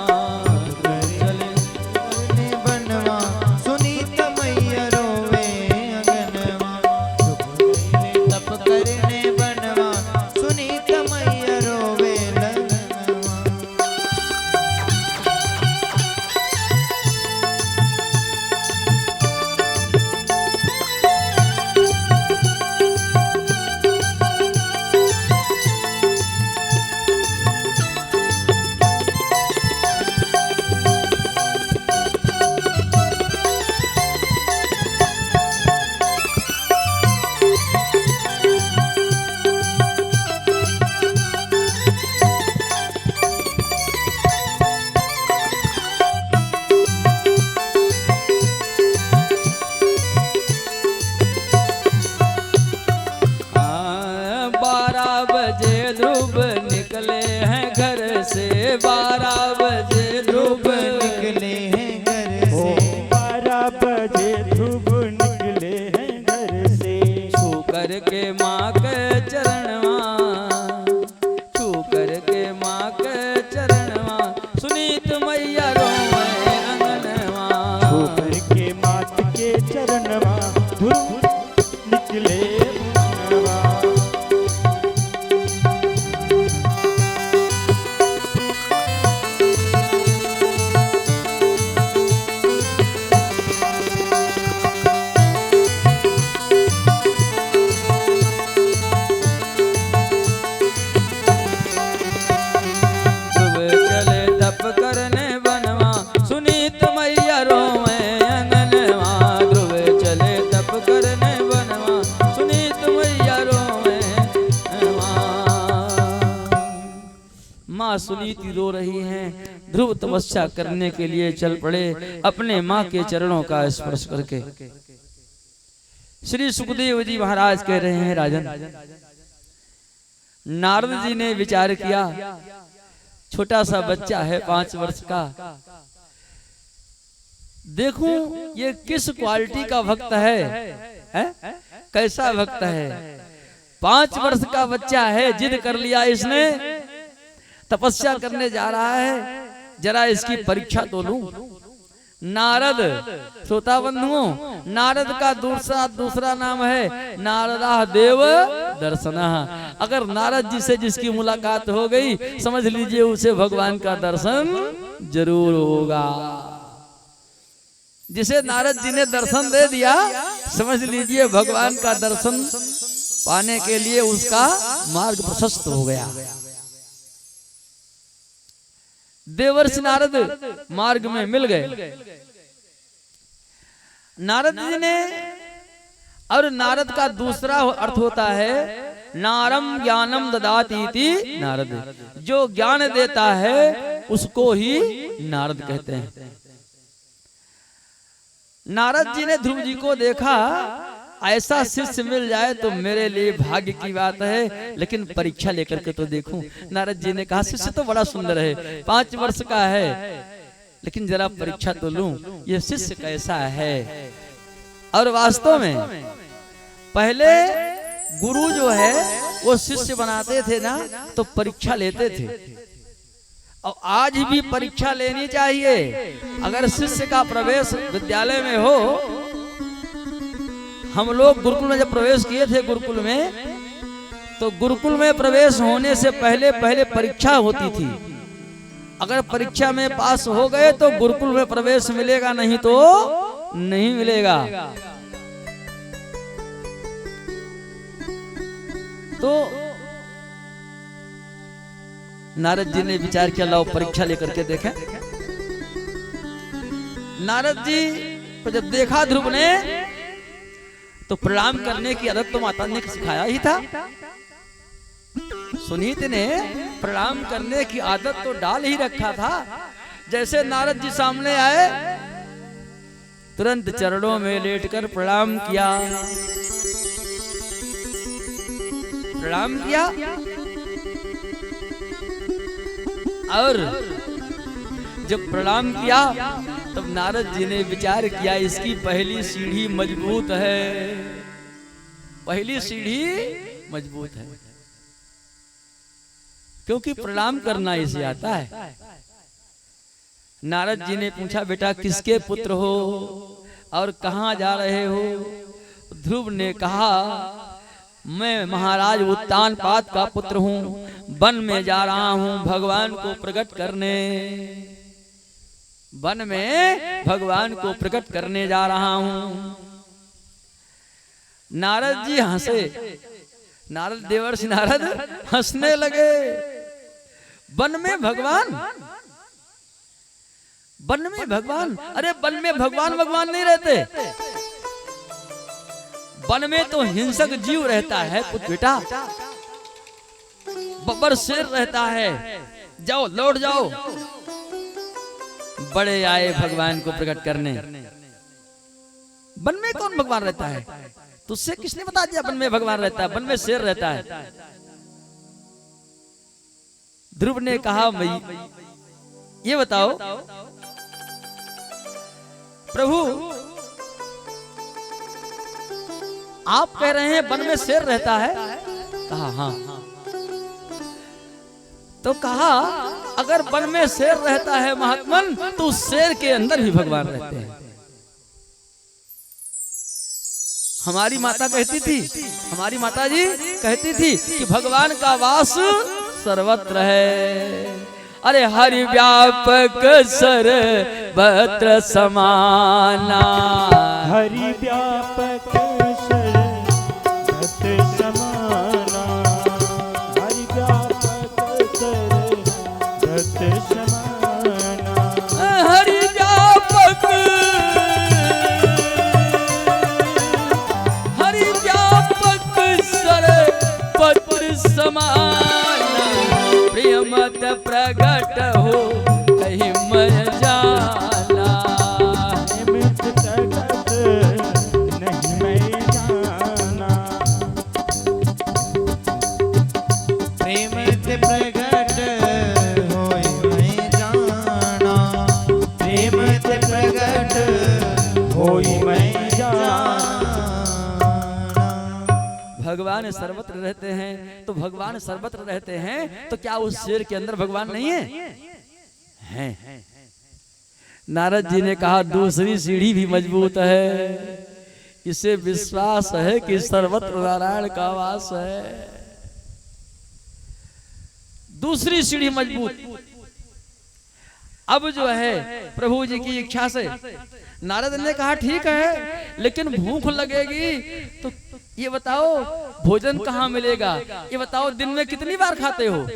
चले करने बनवा सुनीत मैया रोवे अंगनवा तप करने बनवा सुनीत मैया रोवे लगनवा ध्रुव निकले हैं घर से 12 बजे ध्रुव निकले हैं घर ओ से 12 बजे ध्रुव निकले हैं घर से छू करके माँ के चरणवा छू करके माँ के चरणवा सुनीत मैया रोवे अंगनवा ऊपर के मात के चरणवा ध्रुव निकले बनवा। ध्रुव चले तप करने बनवा सुनीत मैया रोवे अंगनवा ध्रुव चले तप करने बनवा सुनीत मैया रोवे अंगनवा। माँ सुनीति रो रही हैं। ध्रुव तपस्या करने के लिए चल पड़े अपने माँ के चरणों का स्पर्श करके। श्री सुखदेव जी महाराज कह रहे हैं, राजन नारद जी ने विचार किया, छोटा सा बच्चा है 5 वर्ष का, देखूं ये किस क्वालिटी का भक्त है? कैसा भक्त है? 5 वर्ष का बच्चा है, जिद कर लिया इसने, तपस्या करने जा रहा है, जरा इसकी परीक्षा तो लूं। नारद, श्रोता बंधुओं, नारद का दूसरा नाम है नारदा देव दर्शना। अगर नारद जी से जिसकी मुलाकात हो गई, समझ लीजिए उसे भगवान का दर्शन जरूर होगा। जिसे नारद जी ने दर्शन दे दिया, समझ लीजिए भगवान का दर्शन पाने के लिए उसका मार्ग प्रशस्त हो गया। देवर्षि नारद मार्ग में मिल गए नारद जी ने। और नारद का दूसरा अर्थ होता है नारम ज्ञानम ददातीति नारद, जो ज्ञान देता है उसको ही नारद कहते हैं। नारद जी ने ध्रुव जी को देखा, ऐसा शिष्य मिल जाए तो मेरे लिए भाग्य की बात है, लेकिन परीक्षा लेकर के तो देखूं। नारद जी ने कहा, शिष्य तो बड़ा सुंदर है, 5 वर्ष का है, लेकिन जरा परीक्षा तो लूं, ये शिष्य कैसा है। और वास्तव में पहले गुरु जो है वो शिष्य बनाते थे ना, तो परीक्षा लेते थे। और आज भी परीक्षा लेनी चाहिए। अगर शिष्य का प्रवेश विद्यालय में हो, हम लोग गुरुकुल में जब प्रवेश किए थे गुरुकुल में, तो गुरुकुल में प्रवेश होने से पहले परीक्षा होती थी। अगर परीक्षा में पास हो गए तो गुरुकुल में प्रवेश मिलेगा, नहीं तो नहीं मिलेगा। तो नारद जी ने विचार किया, लाओ परीक्षा लेकर के देखें। नारद जी को जब देखा ध्रुव ने, तो प्रणाम करने की आदत तो माता ने सिखाया ही था। सुनीत ने प्रणाम करने की आदत तो डाल ही रखा था। जैसे नारद जी सामने आए, तुरंत चरणों में लेटकर प्रणाम किया। प्रणाम किया और जब प्रणाम किया तब नारद जी ने विचार किया, इसकी पहली सीढ़ी मजबूत है, पहली सीढ़ी मजबूत है। क्योंकि प्रणाम करना इसे आता है। नारद जी ने पूछा, बेटा किसके पुत्र हो और कहाँ जा रहे हो? ध्रुव ने कहा, मैं महाराज उत्तानपाद का पुत्र हूँ, वन में जा रहा हूँ भगवान को प्रकट करने। वन में भगवान को प्रकट करने जा रहा हूँ। नारद जी हंसे, नारद देवर्षि नारद हंसने लगे। वन में भगवान, वन में भगवान, अरे वन में भगवान भगवान नहीं रहते। वन में तो हिंसक जीव रहता है पुत्र बेटा, बब्बर शेर रहता है। जाओ लौट जाओ। बड़े आए भगवान को प्रकट करने। वन में कौन भगवान रहता है? तुझसे किसने बता दिया वन में भगवान रहता है? वन में शेर रहता है। ध्रुव ने कहा, ये बताओ प्रभु, आप कह रहे हैं वन में शेर रहता है? कहा हाँ। तो कहा, अगर वन में शेर रहता है महात्मन, तो उस शेर के अंदर भी भगवान रहते हैं। हमारी माता कहती थी, हमारी माता जी कहती थी कि भगवान का वास सर्वत्र है। अरे हरि व्यापक सर्वत्र समाना, हरि व्यापक सर्वत्र समाना, हरि व्यापक सर्वत्र समाना, हरि व्यापक, हरि व्यापक सर्वत्र समाना, प्रियमत प्रगट हो कहीं मैं जाना। निमित्त प्रगट नहीं मैं जाना, प्रेम ते प्रगट होय मैं जाना, प्रेम ते प्रगट होई मैं जाना। भगवान सर्वत्र रहते हैं, तो भगवान सर्वत्र रहते हैं तो क्या उस शेर के अंदर भगवान नहीं है? हैं। नारद जी ने कहा, दूसरी सीढ़ी भी मजबूत है, इसे विश्वास है कि सर्वत्र नारायण का वास है। दूसरी सीढ़ी मजबूत। अब जो है प्रभु जी की इच्छा से नारद ने कहा, ठीक है, लेकिन भूख लगेगी तो ये बताओ भोजन कहाँ मिलेगा? ये बताओ दिन में कितनी बार खाते हो?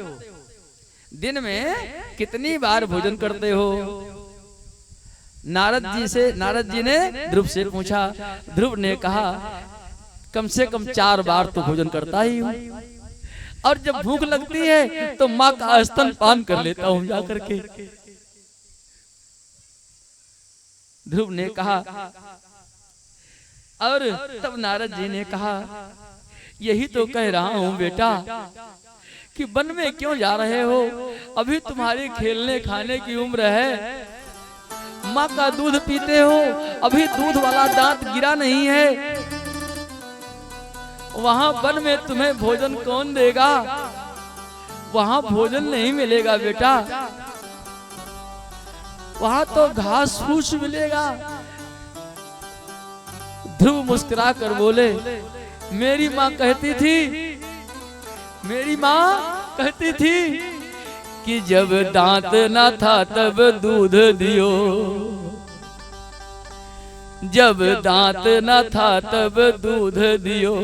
दिन में कितनी बार भोजन करते हो? नारद जी ने ध्रुव से पूछा। ध्रुव ने कहा, कम से कम 4 बार तो भोजन करता ही हूँ, और जब भूख लगती है तो माँ का स्तन पान कर लेता हूँ जाकर के। ध्रुव ने कहा, और तब नारद जी ने कहा, यही तो कह रहा हूं बेटा कि वन में क्यों जा रहे हो? अभी तुम्हारी खेलने खाने की उम्र है, माँ का दूध पीते हो, अभी दूध वाला दांत गिरा नहीं है। वहां वन में तुम्हें भोजन कौन देगा? वहां भोजन नहीं मिलेगा बेटा, वहां तो घास फूस मिलेगा। ध्रुव मुस्कुरा कर बोले, मेरी माँ कहती थी, मेरी माँ कहती थी कि जब दांत ना था तब दूध दियो, जब दांत ना था तब दूध दियो,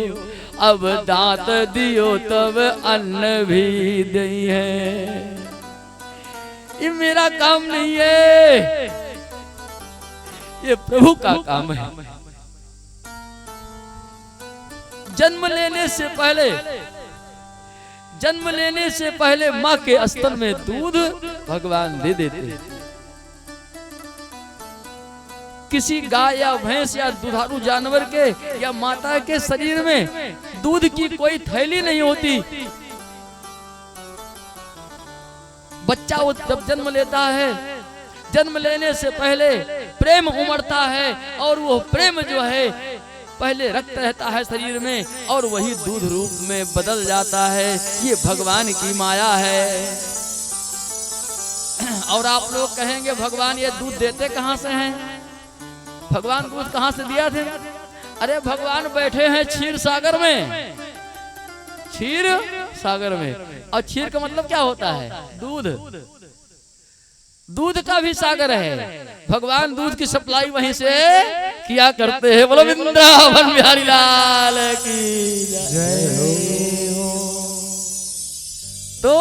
अब दांत दियो तब अन्न भी दई है। ये मेरा काम नहीं है, ये प्रभु का काम है। जन्म लेने से पहले माँ के स्तन में दूध भगवान दे देते। किसी गाय या भैंस या दुधारू जानवर के या माता के शरीर में दूध की कोई थैली नहीं होती। बच्चा जब जन्म लेता है, जन्म लेने से पहले प्रेम उमड़ता है, और वो प्रेम जो है पहले रक्त रहता है शरीर में और वही दूध रूप में बदल जाता है। ये भगवान की माया है। और आप लोग कहेंगे भगवान ये दूध देते कहां से हैं? भगवान दूध कहां से दिया थे? अरे भगवान बैठे हैं क्षीर सागर में, क्षीर सागर में। और क्षीर का मतलब क्या होता है? दूध। दूध का भी सागर है। भगवान दूध की सप्लाई वहीं से किया करते हैं। बोलो वृंदावन बिहारी लाल की जय हो। तो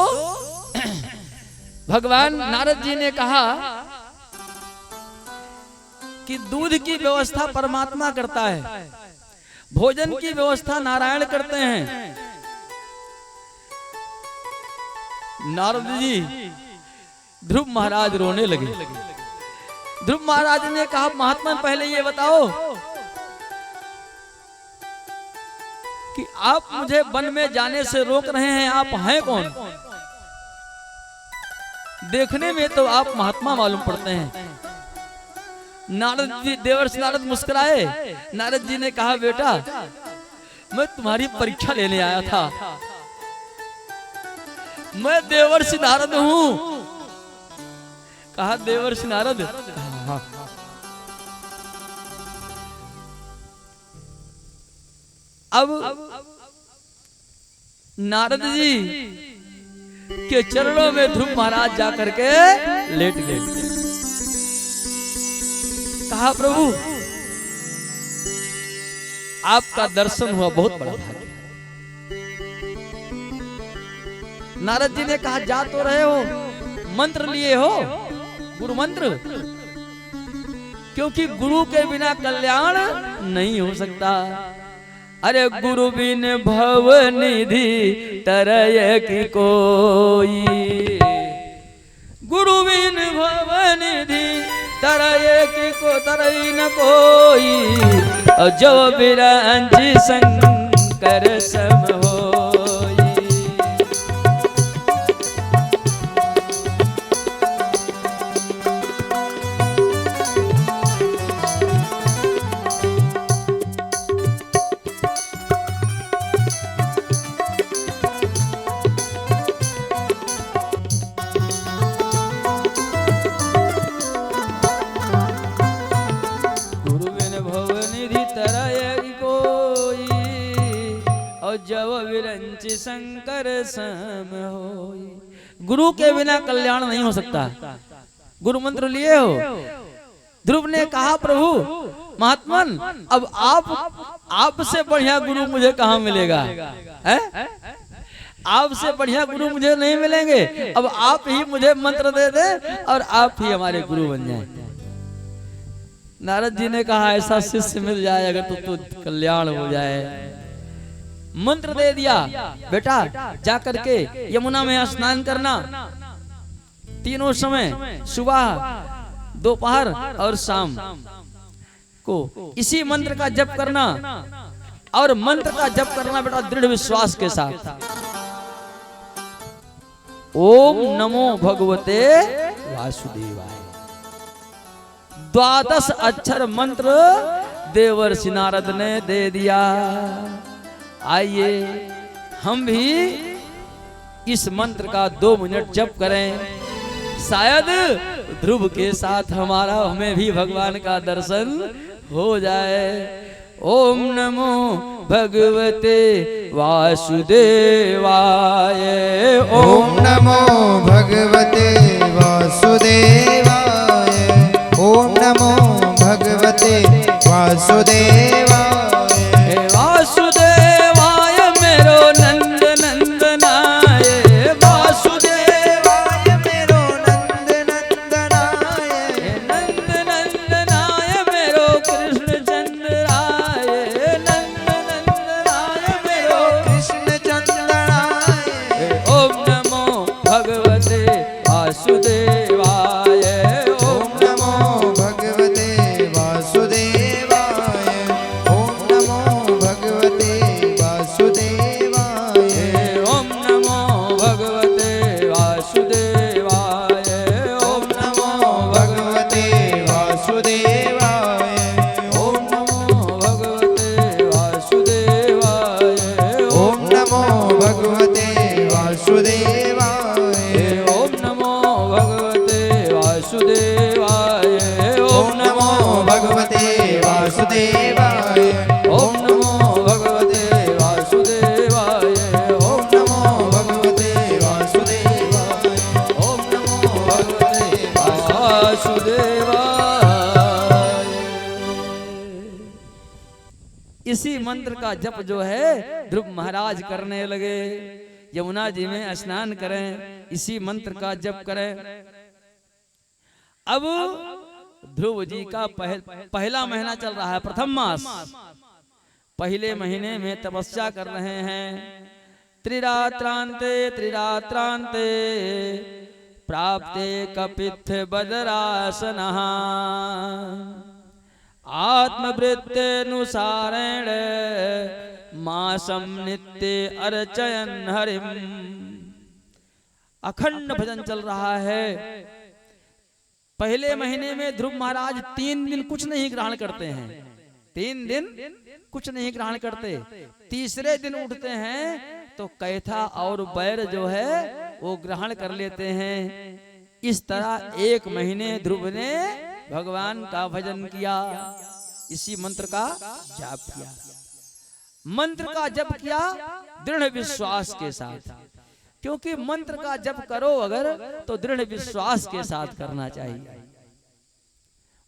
भगवान नारद जी ने कहा कि दूध की व्यवस्था परमात्मा करता है, भोजन की व्यवस्था नारायण करते हैं। नारद जी, ध्रुव महाराज रोने लगे। ध्रुव महाराज ने कहा महात्मा पहले ये बताओ कि आप मुझे वन में जाने से रोक रहे हैं, आप हैं कौन? देखने में तो आप महात्मा मालूम पड़ते हैं। नारद जी, देवर्षि नारद मुस्कुराए। नारद जी ने कहा बेटा मैं तुम्हारी परीक्षा लेने आया था, मैं देवर्षि नारद हूं। कहा देवर्षि नारद? अब नारद जी के चरणों में ध्रुव महाराज जाकर के लेट गए। कहा प्रभु आपका दर्शन हुआ, बहुत बड़ा भाग्य। नारद जी ने कहा जा तो रहे हो, मंत्र लिए हो, गुरु मंत्र, क्योंकि गुरु के बिना कल्याण नहीं हो सकता। अरे गुरु बिन भव निधि तरय की कोई, गुरु बिन भव निधि तरय की को तरई न कोई, जो बिरंज शंकर सम होई। शंकर सम होई। गुरु के बिना कल्याण नहीं हो सकता। गुरु मंत्र लिए हो। ध्रुव ने कहा प्रभु महात्मन अब आपसे बढ़िया गुरु मुझे कहाँ मिलेगा? आपसे बढ़िया गुरु मुझे नहीं मिलेंगे। अब आप ही मुझे मंत्र दे दे और आप ही हमारे गुरु बन जाए। नारद जी ने कहा ऐसा शिष्य मिल जाए अगर तो कल्याण हो जाए। मंत्र दे दिया, बेटा जाकर के यमुना में स्नान करना, तीनों समय सुबह दोपहर और शाम को इसी मंत्र का जप करना। और मंत्र का जप करना बेटा दृढ़ विश्वास के साथ। ओम नमो भगवते वासुदेवाय। 12 अक्षर मंत्र देवर्षि नारद ने दे दिया। आइए हम भी इस मंत्र का 2 मिनट जप करें, शायद ध्रुव के साथ हमें भी भगवान का दर्शन हो जाए। ओम नमो भगवते वासुदेवाय। ओम नमो भगवते वासुदेवाय। ओम नमो भगवते वासुदेवाय। भगवते वासुदेवाय। ओम नमो भगवते वासुदेवाय। ओम नमो भगवते वासुदेवाय। ओम नमो भगवते वासुदेवाय। ओम नमो भगवते वासुदेवाय। ओम नमो भगवते वासुदेवाय। इसी मंत्र का जप जो है ध्रुव महाराज करने लगे। यमुना जी में स्नान करें, इसी मंत्र का जप करें। अब ध्रुव जी का पहला महीना चल रहा है, प्रथम मास। पहले महीने में तपस्या कर रहे हैं। त्रिरात्रांते त्रिरात्रांते प्राप्ते कपित्थ बदरासनः आत्मवृत्तेनुसारेण मासं नित्य अर्चयन हरिम। अखंड भजन चल रहा है। पहले महीने में ध्रुव महाराज 3 दिन कुछ नहीं ग्रहण करते हैं। 3 दिन कुछ नहीं ग्रहण करते। तीसरे दिन उठते हैं तो कैथा और बैर जो है वो ग्रहण कर लेते हैं। इस तरह 1 महीने ध्रुव ने भगवान का भजन किया, इसी मंत्र का जाप किया। मंत्र का जप किया दृढ़ विश्वास के साथ, क्योंकि मंत्र का जप करो अगर तो दृढ़ विश्वास के साथ करना चाहिए।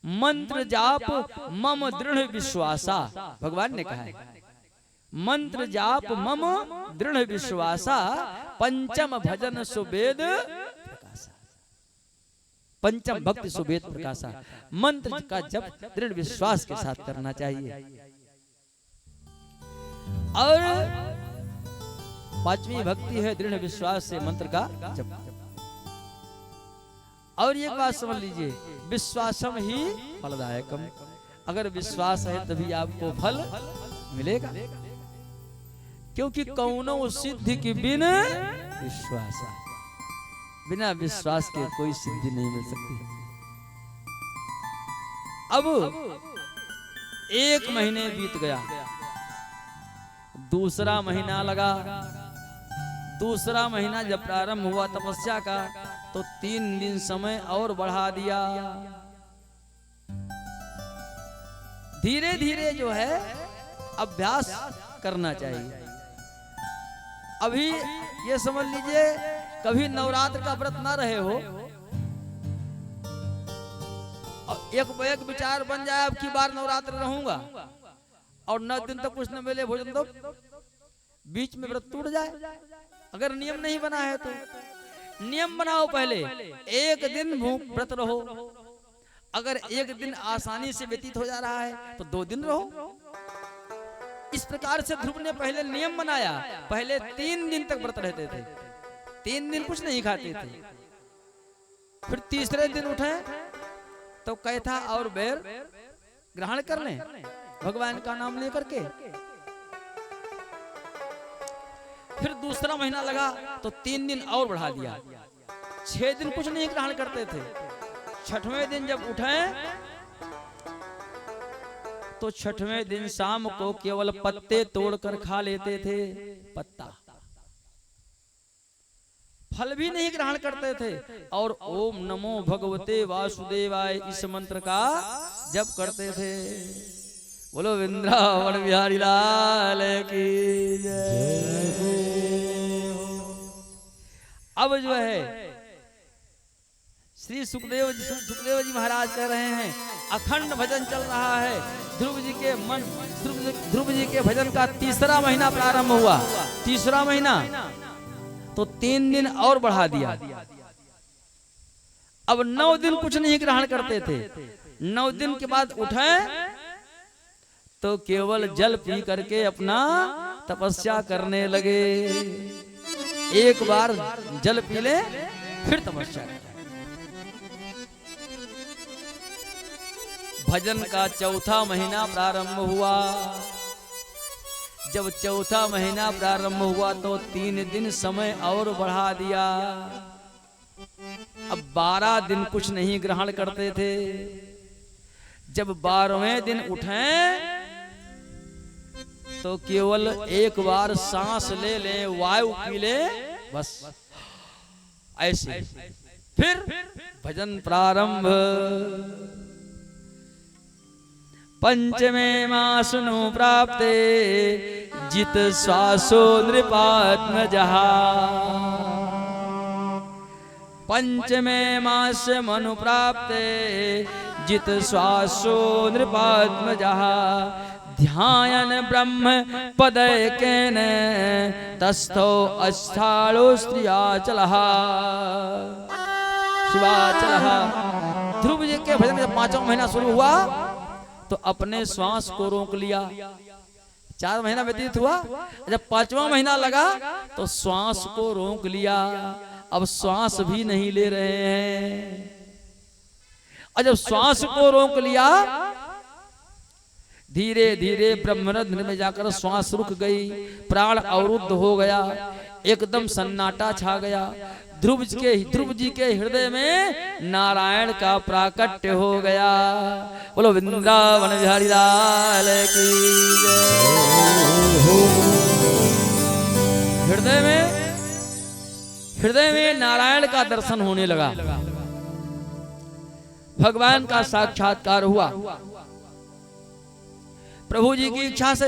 मंत्र जाप मम दृढ़ विश्वासा, भगवान ने कहा है मंत्र जाप मम दृढ़ विश्वासा पंचम भजन सुवेद प्रकाशा। पंचम भक्ति सुवेद प्रकाशा। मंत्र का जप दृढ़ विश्वास के साथ करना चाहिए। और 5वीं भक्ति है दृढ़ विश्वास से मंत्र का जप। और एक बात समझ लीजिए, विश्वासम ही फलदायकम। अगर विश्वास है तभी आपको फल मिलेगा, क्योंकि कौनो सिद्धि की बिना विश्वास, बिना विश्वास के कोई सिद्धि नहीं मिल सकती। अब 1 महीने बीत गया, दूसरा महीना लगा। दूसरा महीना जब प्रारंभ हुआ तपस्या का तो 3 दिन समय और बढ़ा दिया। धीरे धीरे जो है अभ्यास करना चाहिए। अभी ये समझ लीजिए कभी नवरात्र का व्रत ना रहे हो और एक विचार बन जाए अब की बार नवरात्र रहूंगा और 9 दिन तक कुछ न मिले भोजन, तो बीच में व्रत टूट जाए। अगर नियम नहीं बना है तो नियम बनाओ। पहले 1 दिन व्रत रहो। अगर 1 दिन आसानी से व्यतीत हो जा रहा है तो 2 दिन रहो। इस प्रकार से ध्रुव ने पहले नियम बनाया। पहले 3 दिन तक व्रत रहते थे, 3 दिन कुछ नहीं खाते थे। फिर तीसरे दिन उठे तो कैथा और बैर ग्रहण कर लें भगवान का नाम लेकर के। फिर दूसरा महीना लगा तो 3 दिन और बढ़ा दिया। 6 दिन कुछ नहीं ग्रहण करते थे। 6वें दिन जब उठे तो 6वें दिन शाम को केवल पत्ते तोड़कर खा लेते थे, पत्ता। फल भी नहीं ग्रहण करते थे। और ओम नमो भगवते वासुदेवाय इस मंत्र का जप करते थे। बोलो वृंदावन बिहारी लाल की जय। अब जो है श्री सुखदेव जी महाराज कह रहे हैं अखंड भजन चल रहा है। ध्रुव जी के भजन का तीसरा महीना प्रारंभ हुआ। तीसरा महीना तो 3 दिन और बढ़ा दिया। अब 9 दिन कुछ नहीं ग्रहण करते थे। 9 दिन के बाद उठे तो केवल जल पी करके अपना तपस्या करने लगे। एक बार जल पी ले फिर तपस्या करें। भजन का 4था महीना प्रारंभ हुआ। जब 4था महीना प्रारंभ हुआ तो 3 दिन समय और बढ़ा दिया। अब 12 दिन कुछ नहीं ग्रहण करते थे। जब 12वें दिन उठे तो केवल एक बार सांस ले लें, वायु पी लें, बस ऐसे फिर भजन प्रारंभ। पंचमे मासनु प्राप्ते जित श्वासो नृपात्मजहा। पंचमे मास मनु प्राप्ते जित श्वासो नृपात्मजहा। ध्यायन ब्रह्म पदैकेन तस्थो अस्थालो स्त्रियाचलः। शिवाचलः। ध्रुव जी के भजन जब 5वां महीना शुरू हुआ तो अपने श्वास को रोक लिया। 4 महीना व्यतीत हुआ, जब 5वां महीना लगा तो श्वास को रोक लिया। अब श्वास भी नहीं ले रहे हैं। और जब श्वास को रोक लिया, धीरे धीरे ब्रह्मरंध्र में जाकर श्वास रुक गई, प्राण अवरुद्ध हो गया, एकदम सन्नाटा छा गया। ध्रुव जी के हृदय में नारायण का प्राकट्य हो गया। बोलो वृंदावन बिहारी लाल की जय। हृदय में नारायण का दर्शन होने लगा, भगवान का साक्षात्कार हुआ। प्रभु जी की इच्छा से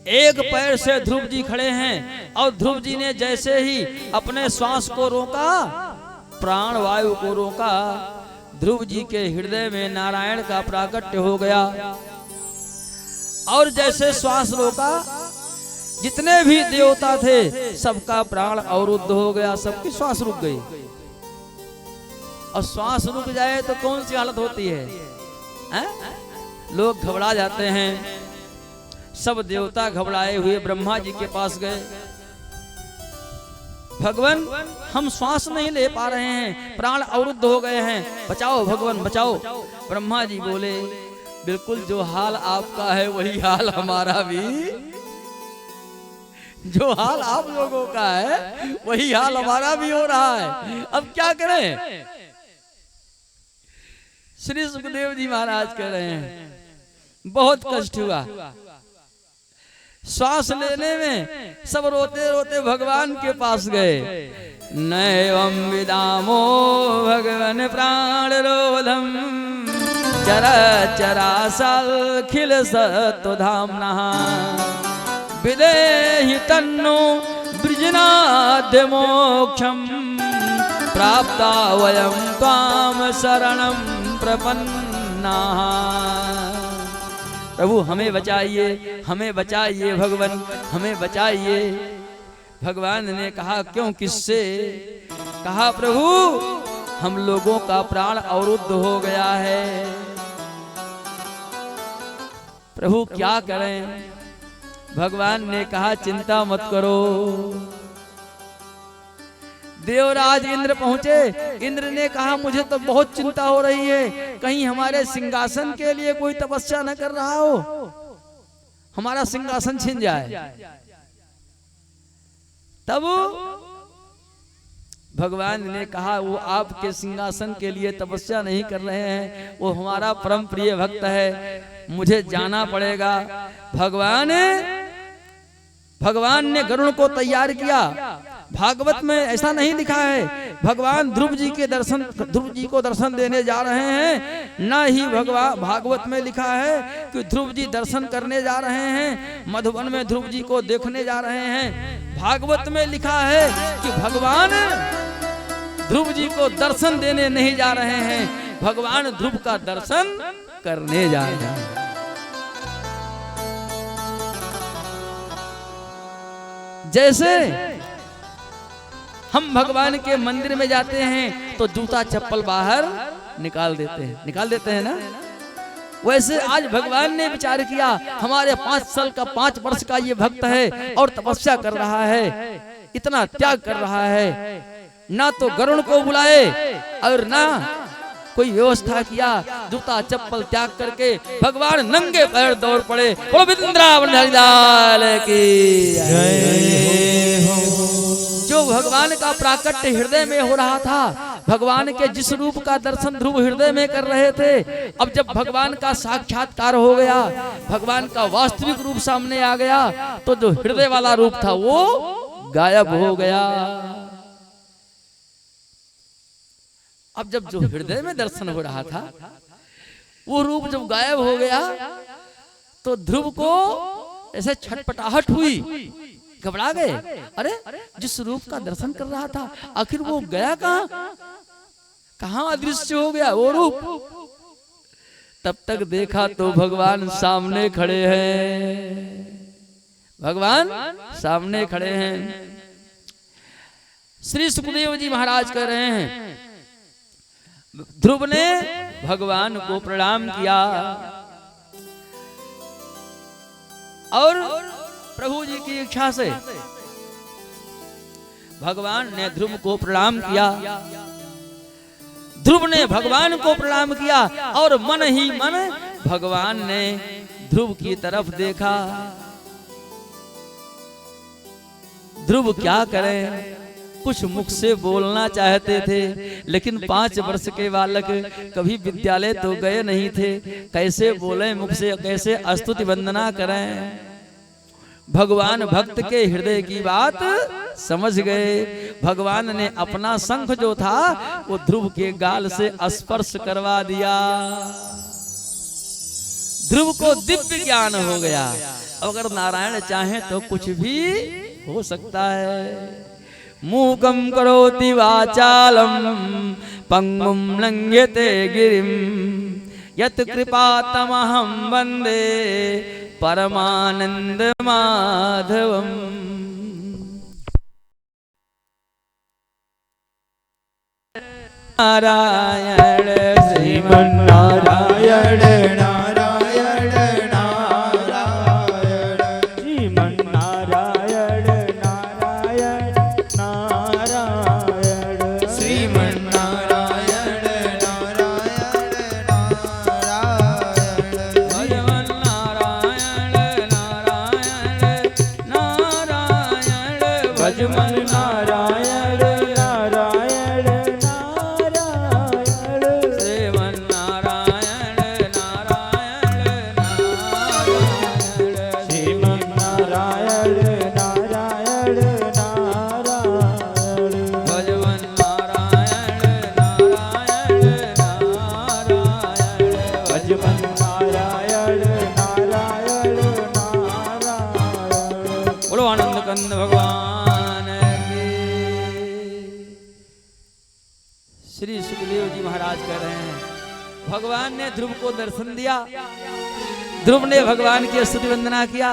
एक पैर से ध्रुव जी खड़े हैं और ध्रुव जी ने जैसे ही अपने श्वास को रोका, प्राण वायु को रोका, ध्रुव जी के हृदय में नारायण का प्राकट्य हो गया। और जैसे श्वास रोका, जितने भी देवता थे सबका प्राण अवरुद्ध हो गया, सबकी श्वास रुक गई। और श्वास रुक जाए तो कौन सी हालत होती है? लोग घबरा जाते हैं। सब देवता घबराए हुए ब्रह्मा जी के पास गए। भगवान, हम श्वास नहीं ले पा रहे हैं, प्राण अवरुद्ध हो गए हैं, बचाओ भगवान बचाओ। ब्रह्मा जी बोले, बिल्कुल जो हाल आपका है वही हाल हमारा भी। जो हाल आप लोगों का है वही हाल हमारा भी हो रहा है। अब क्या करें? श्री सुखदेव जी महाराज कह रहे हैं, बहुत कष्ट हुआ श्वास लेने में। सब रोते रोते भगवान के पास गए। नैवं विदामो भगवन प्राण रोधम चर चराचल खिल सत्वधाम्नः विदेहि तन्नो वृजनाद्य मोक्षम प्राप्ता वयं त्वां शरणं प्रपन्नाः। प्रभु हमें बचाइए, हमें बचाइए भगवान, हमें बचाइए। भगवान ने कहा, क्यों, किससे? कहा, प्रभु हम लोगों का प्राण अवरुद्ध हो गया है। प्रभु क्या करें? भगवान ने कहा, चिंता मत करो। देवराज इंद्र पहुंचे। इंद्र ने कहा, मुझे तो बहुत चिंता हो रही है, कहीं हमारे सिंहासन के लिए कोई तपस्या न कर रहा हो, हमारा सिंहासन छिन जाए। तब भगवान ने कहा, वो आपके सिंहासन के लिए तपस्या नहीं कर रहे हैं, वो हमारा परम प्रिय भक्त है, मुझे जाना पड़ेगा। भगवान ने गरुड़ को तैयार किया। भागवत में ऐसा नहीं लिखा है भगवान ध्रुव जी को दर्शन देने जा रहे हैं, न ही भागवत में लिखा है कि ध्रुव जी दर्शन करने जा रहे हैं, मधुबन में ध्रुव जी को देखने जा रहे हैं। भागवत में लिखा है कि भगवान ध्रुव जी को दर्शन देने नहीं जा रहे हैं, भगवान ध्रुव का दर्शन करने जा रहे हैं। जैसे हम भगवान के मंदिर में जाते हैं तो जूता चप्पल बाहर निकाल देते हैं ना, वैसे आज भगवान ने विचार किया, हमारे 5 वर्ष का ये भक्त है और तपस्या कर रहा है, इतना त्याग कर रहा है, ना तो गरुड़ को बुलाए और ना कोई व्यवस्था किया। जूता चप्पल त्याग करके भगवान नंगे पैर दौड़ पड़े। बोलो वृंदावन हरिलाल की जय हो। जो भगवान का प्राकट्य हृदय में हो रहा था, भगवान के जिस रूप का दर्शन ध्रुव हृदय में कर रहे थे, अब जब भगवान का साक्षात्कार हो गया, भगवान का वास्तविक रूप सामने आ गया, तो जो हृदय वाला रूप था वो गायब हो गया। अब जब जो हृदय में दर्शन हो रहा था वो रूप जब गायब हो गया तो ध्रुव को ऐसे छटपटाहट हुई, घबरा गए। अरे जिस रूप का दर्शन कर रहा था आखिर वो गया कहां अदृश्य हो गया वो रूप। तब तक देखा तो भगवान सामने खड़े हैं, भगवान सामने खड़े हैं। श्री सुखदेव जी महाराज कह रहे हैं, ध्रुव ने भगवान को प्रणाम किया और प्रभु जी की इच्छा से भगवान ने ध्रुव को प्रणाम किया। ध्रुव ने भगवान को प्रणाम किया और मन ही मन भगवान ने ध्रुव की तरफ देखा। ध्रुव क्या करें, कुछ मुख से बोलना चाहते थे, लेकिन 5 वर्ष के बालक कभी विद्यालय तो गए नहीं थे, कैसे बोले मुख से, कैसे स्तुति वंदना करें। भगवान भक्त के हृदय की बात समझ गए। भगवान ने अपना शंख जो था वो ध्रुव के गाल से स्पर्श करवा दिया। ध्रुव को दिव्य ज्ञान हो गया। अगर नारायण चाहे तो कुछ भी हो सकता है। मूकं करोति वाचालं पंगुं लंघयते गिरिं यत् कृपातमहं वन्दे परमानंद माधवम्। नारायण श्रीमन्नारायण नारायण नारायण श्रीमन्नारायण नारायण नारायण श्रीमन्नारायण नारायण नारायण भगवान नारायण नारायण नारायण भजमन नारायण नारायण नारायण श्रीमन नारायण नारायण नारायण श्रीमन नारायण नारायण नारायण भगवान नारायण नारायण नारायण भजमन नारायण नारायण नारायण। बोलो आनंद कंद भगवान की। श्री सुखदेव जी महाराज कह रहे हैं, भगवान ने ध्रुव को दर्शन दिया। ध्रुव ने भगवान की स्तुति वंदना किया।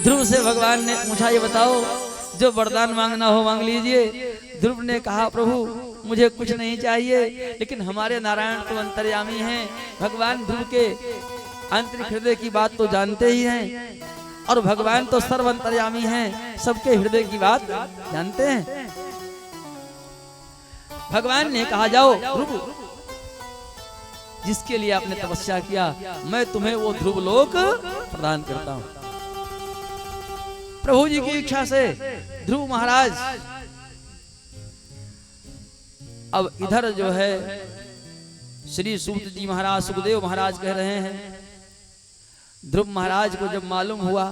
ध्रुव से भगवान ने पूछा, ये बताओ जो वरदान मांगना हो मांग लीजिए। ध्रुव ने कहा, प्रभु मुझे कुछ नहीं चाहिए, लेकिन हमारे नारायण तो अंतर्यामी हैं। भगवान ध्रुव के आंतरिक हृदय की बात तो जानते ही हैं, और भगवान तो सर्व अंतर्यामी हैं, सबके हृदय की बात जानते हैं। भगवान ने कहा, जाओ ध्रुव, जिसके लिए आपने तपस्या किया मैं तुम्हें वो ध्रुव लोक प्रदान करता हूं। प्रभु जी की इच्छा से ध्रुव महाराज अब इधर जो है श्री सूत जी महाराज, सुखदेव महाराज कह रहे हैं, ध्रुव महाराज को जब मालूम हुआ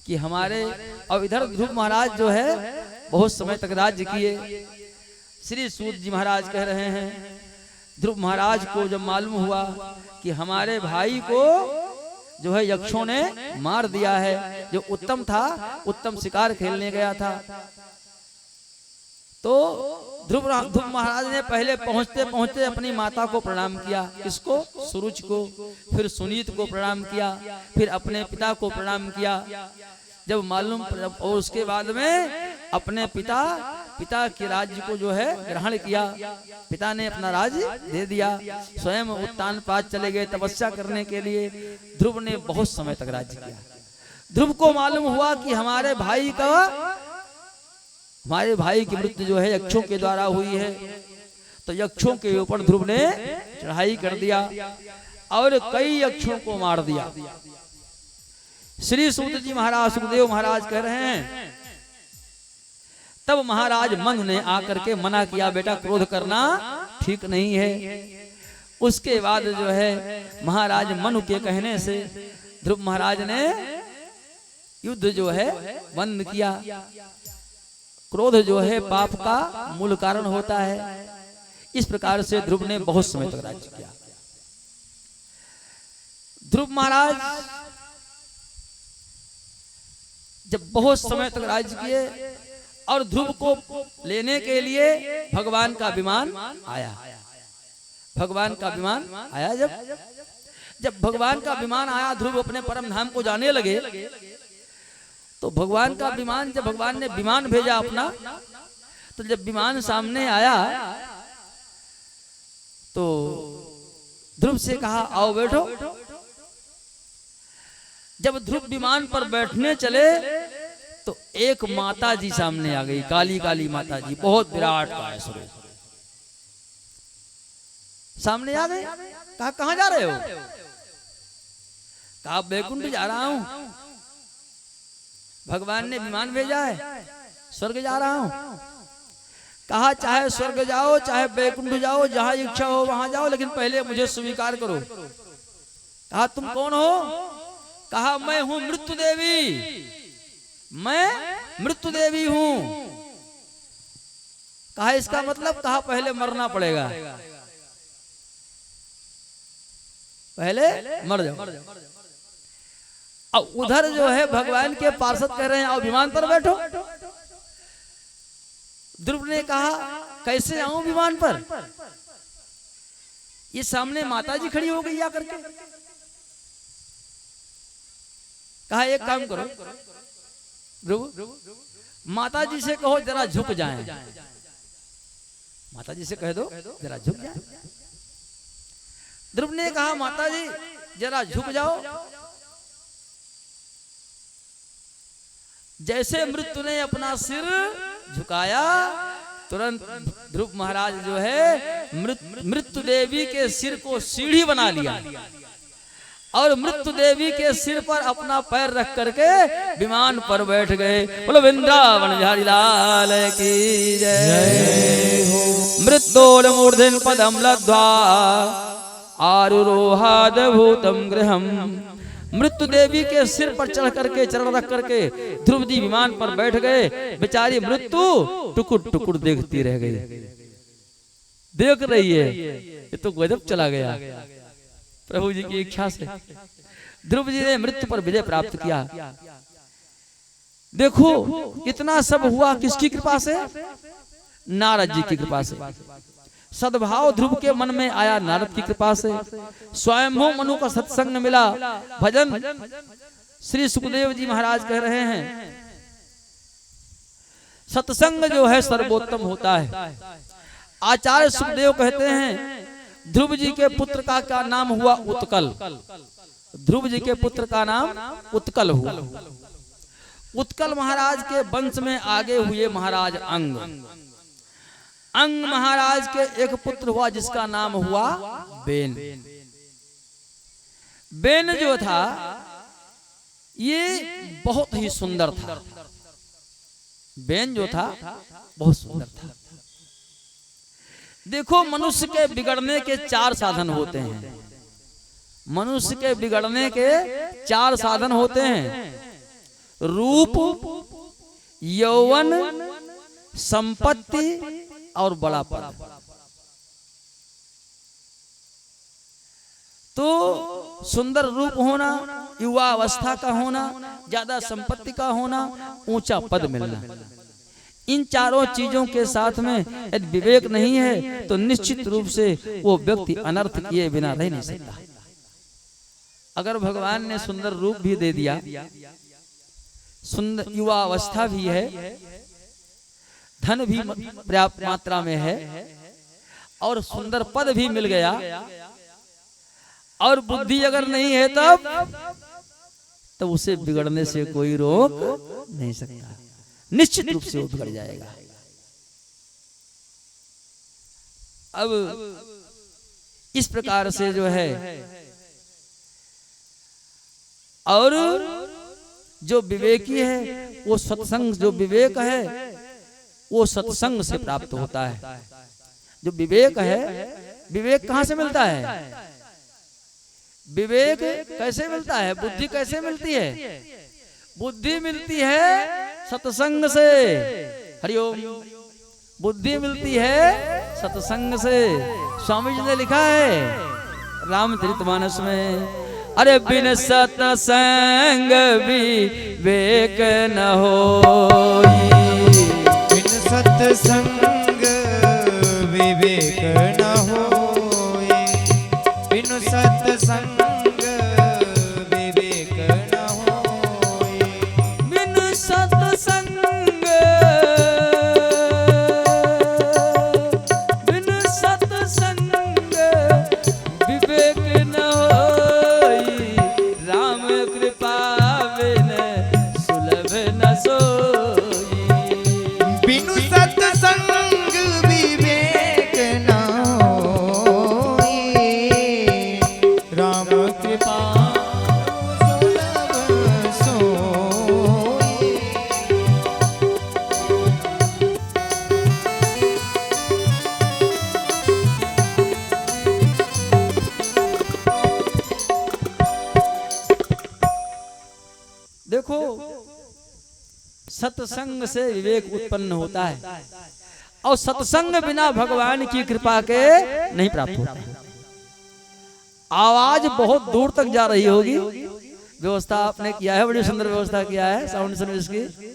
कि हमारे, अब इधर ध्रुव महाराज जो है बहुत समय तक राज्य किए। श्री सूत जी महाराज कह रहे हैं, ध्रुव महाराज को जब मालूम हुआ कि हमारे भाई को जो है यक्षों ने मार दिया है, जो उत्तम था, उत्तम शिकार खेलने गया था, तो ध्रुव महाराज ने पहले पहुंचते पहुंचते अपनी माता को प्रणाम किया। किसको? सुरुच को। फिर सुनीत को प्रणाम किया, फिर अपने पिता को प्रणाम किया। जब मालूम, और उसके बाद में अपने पिता के राज्य को जो है ग्रहण किया। पिता ने अपना राज्य दे दिया। स्वयं उत्तान पाद चले गए तपस्या करने के लिए। ध्रुव ने बहुत समय तक राज्य किया। ध्रुव को मालूम हुआ कि हमारे भाई की मृत्यु जो है यक्षों के द्वारा हुई है, तो यक्षों के ऊपर ध्रुव ने चढ़ाई कर दिया और कई यक्षों को मार दिया। श्री सूत जी महाराज, सुखदेव महाराज कह रहे हैं, तब महाराज मनु ने आकर के मना किया, बेटा क्रोध करना ठीक नहीं है। उसके बाद जो है महाराज मनु के कहने से ध्रुव महाराज ने युद्ध जो है बंद किया। क्रोध जो है पाप का मूल कारण होता है। इस प्रकार से ध्रुव ने बहुत समय तक राज्य किया। ध्रुव महाराज जब बहुत समय तक राज्य किए और ध्रुव को लेने के लिए भगवान का विमान आया। भगवान का विमान आया जब भगवान का विमान आया, ध्रुव अपने परम धाम को जाने लगे। तो भगवान का विमान, जब भगवान ने विमान भेजा अपना, तो जब विमान सामने आया तो ध्रुव से कहा आओ बैठो। जब ध्रुव विमान पर बैठने चले तो एक माता जी सामने आ गई, काली काली माता जी, बहुत विराट का स्वरूप सामने आ गए। कहा कहां जा रहे हो? कहा बैकुंठ जा रहा हूं, भगवान ने विमान भेजा है, स्वर्ग जा रहा हूं। कहा चाहे स्वर्ग जाओ चाहे बैकुंठ जाओ, जहां इच्छा हो वहां जाओ, लेकिन पहले मुझे स्वीकार करो। कहा तुम कौन हो? कहा मैं हूं मृत्यु देवी, मैं मृत्यु देवी हूं। कहा इसका मतलब? कहा पहले मरना पड़ेगा, पहले मर जाओ। अब उधर जो है भगवान के पार्षद कह रहे हैं आओ विमान पर बैठो। ध्रुव ने कहा कैसे आऊं विमान पर? ये सामने माता जी खड़ी हो गई आकर के। कहा एक काम करो ध्रुव, माता जी से कहो जरा झुक जाएं। माता जी से कह दो जरा झुक जाएं। ध्रुव ने कहा माता जी जरा झुक जाओ। जैसे मृत्यु ने अपना सिर झुकाया, तुरंत ध्रुव महाराज जो है मृत्यु देवी के सिर को सीढ़ी बना लिया और मृत्यु देवी के सिर पर अपना पैर रख करके विमान पर बैठ गए। बोलो वृंदावन बिहारी लाल की जय। मृत्योर मूर्धन पदम लब्ध्वा आरुरोहाद भूतम गृहम। मृत्यु देवी के सिर पर चढ़ करके, चरण रख करके ध्रुव जी विमान पर बैठ गए। बेचारी मृत्यु टुकुर टुकुर देखती रह गई, देख रही है ये तो गजब चला गया। प्रभु जी की इच्छा से ध्रुव जी ने मृत्यु पर विजय प्राप्त किया। देखो इतना सब हुआ किसकी कृपा से? नारद जी की कृपा से। सद्भाव ध्रुव के मन में आया नारद की कृपा से। स्वयंभू मनु का सत्संग मिला। भजन श्री सुखदेव जी महाराज कह रहे हैं सत्संग जो है सर्वोत्तम होता है। आचार्य सुखदेव कहते हैं ध्रुव जी के पुत्र का क्या नाम हुआ? उत्कल। ध्रुव जी के पुत्र का नाम उत्कल हुआ। उत्कल महाराज के वंश में आगे हुए महाराज अंग। अंग महाराज के एक पुत्र हुआ जिसका नाम हुआ बेन। बेन जो था ये बहुत ही सुंदर था। बेन जो था बहुत सुंदर था। देखो मनुष्य के बिगड़ने के 4 साधन होते हैं। मनुष्य के बिगड़ने के 4 साधन होते हैं। रूप, यौवन, संपत्ति और बड़ा पद। तो सुंदर रूप होना, युवा अवस्था का होना, ज्यादा संपत्ति का होना, ऊंचा पद मिलना, इन चारों चीजों के साथ में यदि विवेक नहीं है तो निश्चित रूप से वो व्यक्ति अनर्थ किए बिना रह नहीं सकता। अगर भगवान ने सुंदर रूप भी दे दिया, सुंदर युवा अवस्था भी है, धन भी पर्याप्त मात्रा में है और सुंदर पद भी मिल गया और बुद्धि अगर नहीं है तब उसे बिगड़ने से कोई रोक नहीं सकता। निश्चित रूप से वो बिगड़ जाएगा। अब इस प्रकार से जो है और जो विवेकी है वो सत्संग जो विवेक है वो सत्संग से प्राप्त होता है। जो विवेक है, विवेक कहाँ से मिलता है? विवेक कैसे मिलता है? बुद्धि कैसे मिलती है? बुद्धि मिलती है सत्संग से। हरिओम। बुद्धि मिलती है सत्संग से। स्वामी जी ने लिखा है रामचरितमानस में, अरे बिन सत्संग विवेक न होई, बिन सत्संग विवेक न होए, बिन सत्संग विवेक न होए, बिन सत्संग, बिन सत्संग विवेक न होई, राम कृपा बिन सुलभ न सोई। बिनु सत्संग विवेक न होए, राम कृपा सुलभ सोई। देखो, सत्संग से विवेक उत्पन्न होता है और सत्संग बिना भगवान की कृपा के नहीं प्राप्त होता। आवाज बहुत दूर तक जा रही होगी। व्यवस्था आपने किया है, बड़ी सुंदर व्यवस्था किया है साउंड सर्विस की,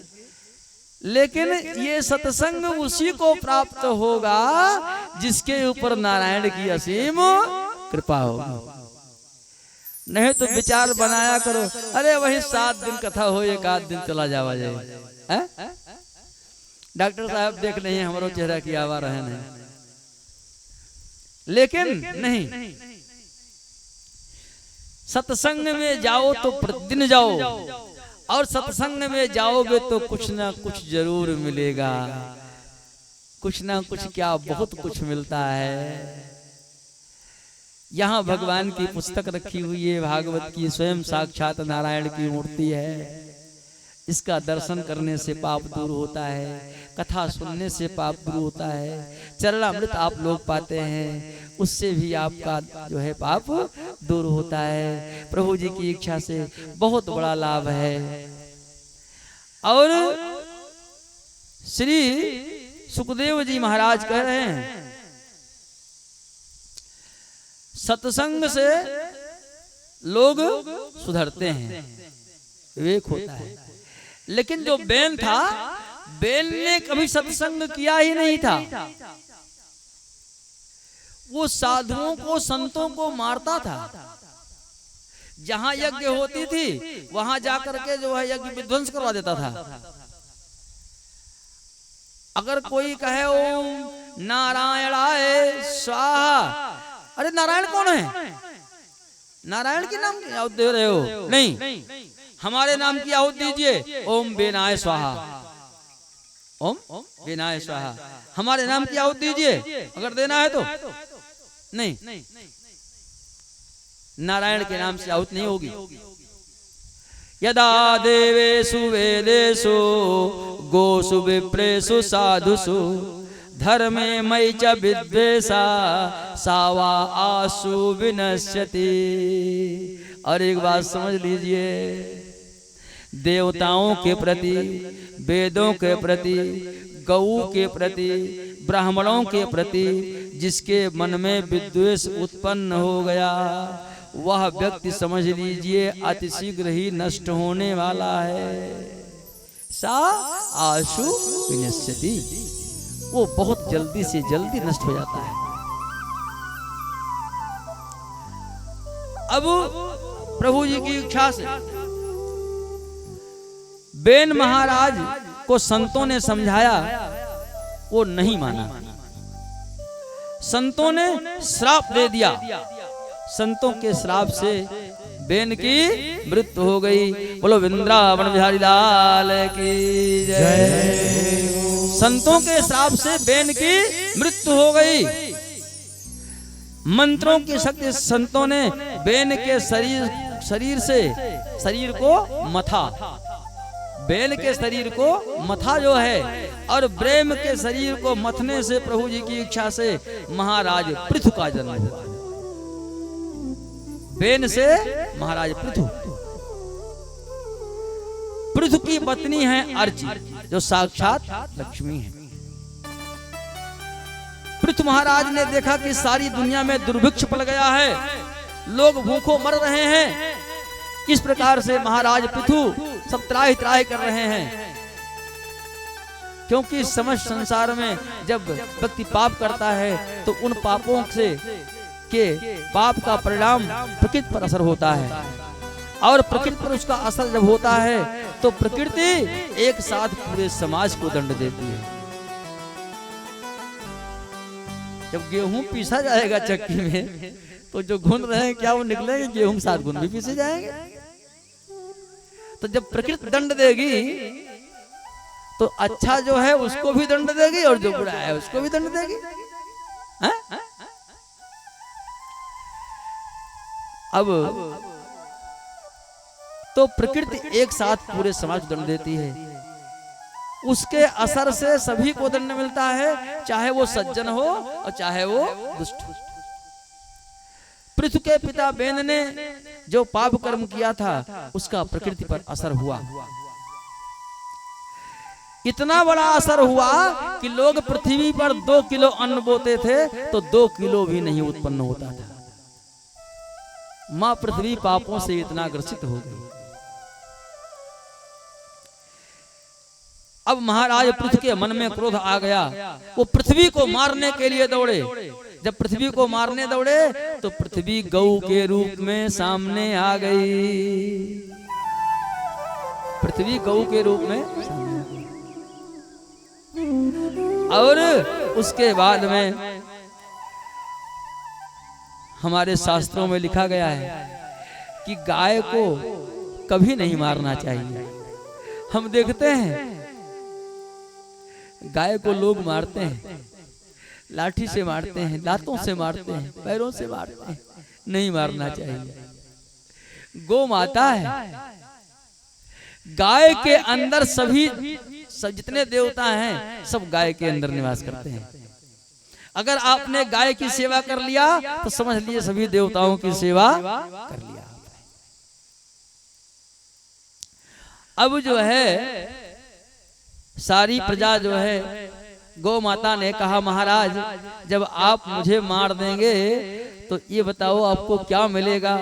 लेकिन ये सत्संग उसी को प्राप्त होगा जिसके ऊपर नारायण की असीम कृपा होगी। नहीं तो विचार बनाया करो, अरे वही 7 दिन कथा हो, 1 आध दिन चला जावा जाए। डॉक्टर साहब देख नहीं हमारो चेहरा की आवा रहे नहीं, लेकिन नहीं, सत्संग में जाओ तो प्रतिदिन जाओ, और सत्संग में जाओगे तो कुछ ना कुछ जरूर मिलेगा। कुछ ना कुछ क्या, बहुत कुछ मिलता है। यहाँ भगवान की पुस्तक रखी हुई है, भागवत की, स्वयं साक्षात नारायण की मूर्ति है। इसका दर्शन करने से पाप दूर होता है, कथा सुनने से पाप दूर होता है, चरणामृत आप लोग पाते हैं, उससे भी आपका जो है पाप दूर होता है। प्रभु जी की इच्छा से बहुत बड़ा लाभ है। और श्री सुखदेव जी महाराज कह रहे हैं, सत्संग से लोग सुधरते हैं, विवेक होता है। लेकिन जो बेन था, बेन ने कभी सत्संग किया ही नहीं था। वो साधुओं को, संतों को मारता था। जहां यज्ञ होती थी वहां जाकर के जो है यज्ञ विध्वंस करवा देता था। अगर कोई कहे ओम नारायणाय स्वाहा, अरे नारायण कौन है? नारायण के नाम की आहुति दे रहे हो? नहीं, हमारे नाम की आहुति दीजिए, ओम बेनाय स्वाहा, ओम बेनाय स्वाहा, हमारे नाम की आहुति दीजिए अगर देना है तो। नहीं, नारायण के नाम से आहुति नहीं होगी। यदा देवेषु वेदेषु गोषु विप्रेषु साधुषु धर्मे मयि च विद्वेषा सावा आशु विनश्यति। और एक बात समझ लीजिए, देवताओं के प्रति, वेदों के प्रति, गऊ के प्रति, ब्राह्मणों के प्रति जिसके मन में विद्वेष उत्पन्न हो गया, वह व्यक्ति समझ लीजिए अतिशीघ्र ही नष्ट होने वाला है। सा आशु विनश्यति, वो बहुत जल्दी से जल्दी नष्ट हो जाता है। अब प्रभु जी की इच्छा से बेन महाराज को संतों ने समझाया, वो नहीं माना। संतों ने श्राप दे दिया। संतों के श्राप से बेन की मृत्यु हो गई। बोलो वृंदावन बिहारी लाल की जय। संतों के श्राप से बेन की मृत्यु हो गई। मंत्रों की शक्ति संतों ने बेन के शरीर को मथा। बेन के शरीर को मथा जो है और ब्रह्म के शरीर को मथने से प्रभु जी की इच्छा से महाराज पृथु का जन्म हुआ। बेन से महाराज पृथु। पृथु की पत्नी है अर्ची, जो साक्षात लक्ष्मी है। पृथु महाराज ने देखा कि सारी दुनिया में दुर्भिक्ष पड़ गया है, लोग भूखों मर रहे हैं। इस प्रकार से महाराज पृथु सब त्राहि त्राहि कर रहे हैं, क्योंकि समस्त संसार में जब व्यक्ति पाप करता है तो उन पापों से के पाप का परिणाम प्रकृति पर असर होता है, और प्रकृति पर उसका असर जब होता है तो प्रकृति एक साथ पूरे समाज को दंड देती है। जब गेहूं पीसा जाएगा चक्की में तो जो घुन रहे हैं क्या वो निकलेंगे? गेहूं के साथ घुन भी पीसे जाएंगे। तो जब प्रकृति दंड देगी तो अच्छा जो है उसको भी दंड देगी और जो बुरा है उसको भी दंड देगी। है? अब तो प्रकृति एक साथ पूरे समाज को दंड देती है, उसके असर से सभी को दंड मिलता है, चाहे वो सज्जन हो और चाहे वो दुष्ट हो। पृथु के पिता बेन ने जो पाप कर्म किया था उसका प्रकृति पर असर हुआ। इतना बड़ा असर हुआ कि लोग पृथ्वी पर 2 किलो अन्न बोते थे तो 2 किलो भी नहीं उत्पन्न होता था। मां पृथ्वी पापों से इतना ग्रसित हो गई। अब महाराज पृथु के मन में क्रोध आ गया, वो पृथ्वी को मारने के लिए दौड़े। जब पृथ्वी को मारने दौड़े तो पृथ्वी गौ के रूप में सामने आ गई। पृथ्वी गौ के रूप में सामने आ गई। और उसके बाद में हमारे शास्त्रों में लिखा गया है कि गाय को कभी नहीं मारना चाहिए। हम देखते हैं गाय को लोग मारते हैं, लाठी से मारते हैं, लातों से मारते हैं, पैरों से मारते हैं। नहीं मारना चाहिए। गौ माता है। गाय के अंदर सभी जितने देवता हैं सब गाय के अंदर निवास करते हैं। अगर आपने गाय की सेवा कर लिया तो समझ लिए सभी देवताओं की सेवा कर लिया। अब जो है सारी प्रजा जो है, गौ माता ने कहा महाराज जब आप मुझे मार देंगे तो ये बताओ आपको क्या मिलेगा।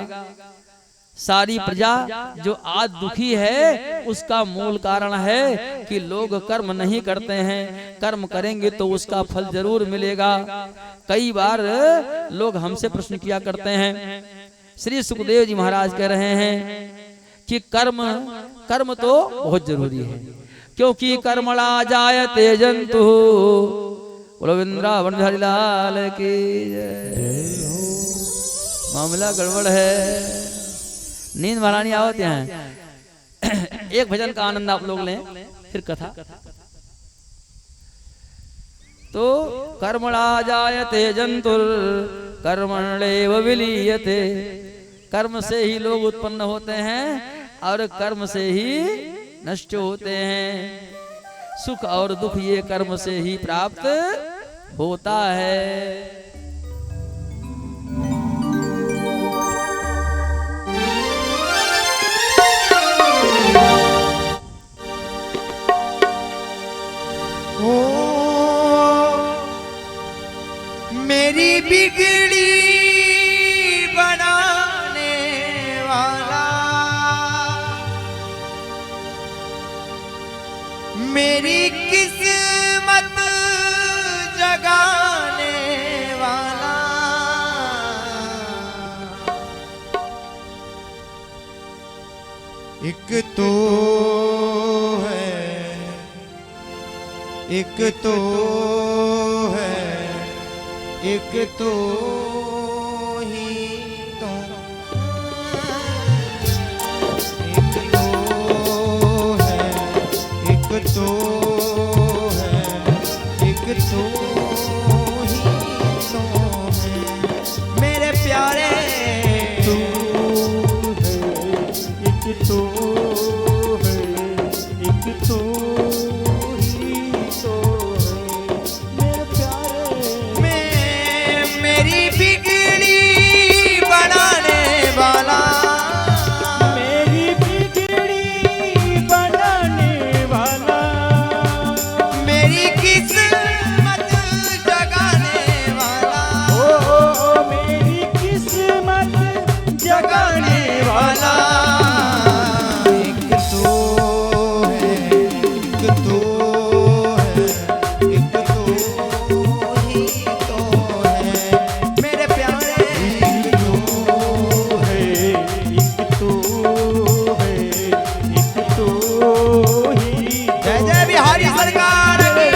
सारी प्रजा जो आज दुखी है उसका मूल कारण है कि लोग कर्म नहीं करते हैं। कर्म करेंगे तो उसका फल जरूर मिलेगा। कई बार लोग हमसे प्रश्न किया करते हैं। श्री सुखदेव जी महाराज कह रहे हैं कि कर्म तो बहुत जरूरी है, क्योंकि कर्मणा जायते जंतु। बोलो वृंदावन बिहारी लाल की जय। मामला गड़बड़ है, नींद महारानी आवत हैं। एक भजन का आनंद आप लोग लें, फिर कथा। तो कर्मणा जायते जंतुर कर्मण्येव विलीयते। कर्म से ही लोग उत्पन्न होते हैं और कर्म से ही नष्ट होते हैं। सुख और दुख ये कर्म से ही प्राप्त होता है। ओ मेरी बिगड़ी बनाने वाला, मेरी किस्मत जगाने वाला, एक तो एक तो है, एक तो ही तो, एक तो है, एक तो है, एक तो ही तो है। मेरे प्यारे तू है, एक तो है, एक तो ही तो मेरी किस्मत जगाने वाला, ओ मेरी किस्मत जगाने वाला। एक तू है, एक तू है, एक तू ही तो है मेरे प्यारे। एक तू है एक तू है, एक तू ही जय जय बिहारी सरकार की।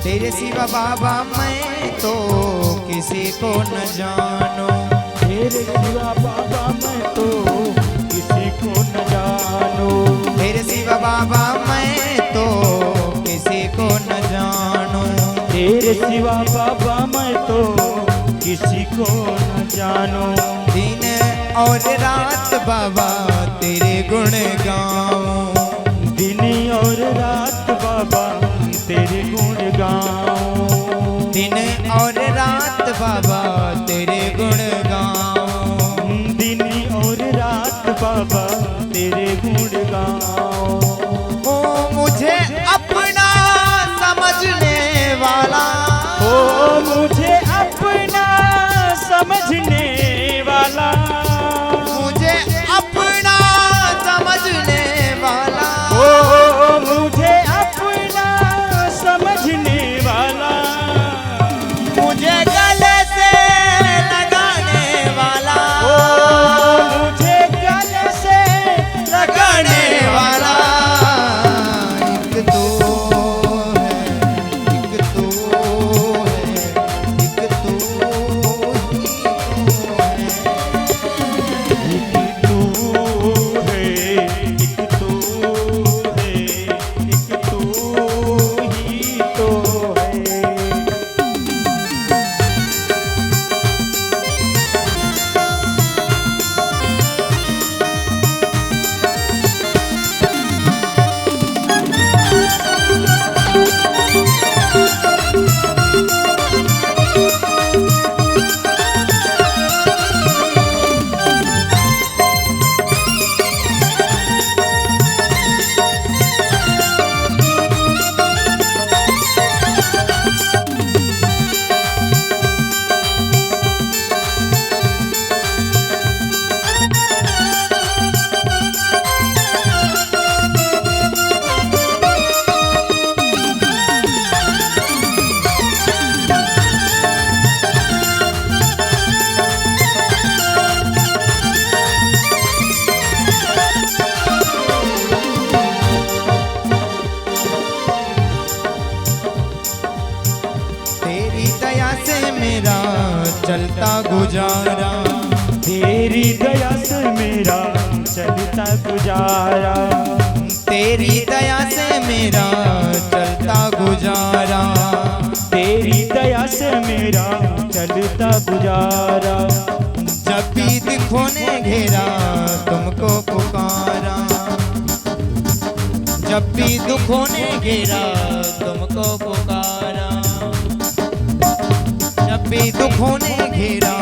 तेरे सिवा बाबा मैं तो किसी को न जानू, तेरे सिवा बाबा मैं तो किसी को न जानू। तेरे सिवा बाबा मैं तो किसी को न जानू। तेरे सिवा बाबा मैं तो किसी को न जानू। दिन और रात बाबा तेरे गुण गाऊं, दिन और रात बाबा तेरे गुण गाऊं। दिन और रात बाबा तेरे गुण गाऊं। दिन और रात बाबा तेरे गुण गाऊं। ओ मुझे अपना समझने वाला, ओ मुझे अपना समझने वाला, मुझे अपना समझने वाला, ओ मुझे अपना समझने वाला, मुझे गले से लगाने वाला, ओ मुझे गले से लगाने वाला। एक तो है, एक तो है, एक तो ही तो है। एक तू है, एक तू ही तो है। तेरी दया से मेरा चलता गुजारा, तेरी दया से मेरा चलता गुजारा। तेरी दया से मेरा चलता गुजारा। तेरी दया से मेरा चलता गुजारा। जब भी दिखो ने घेरा तुमको पुकारा, जब भी दुखों ने घेरा तुमको पुकारा, जब भी दुखों ने घेरा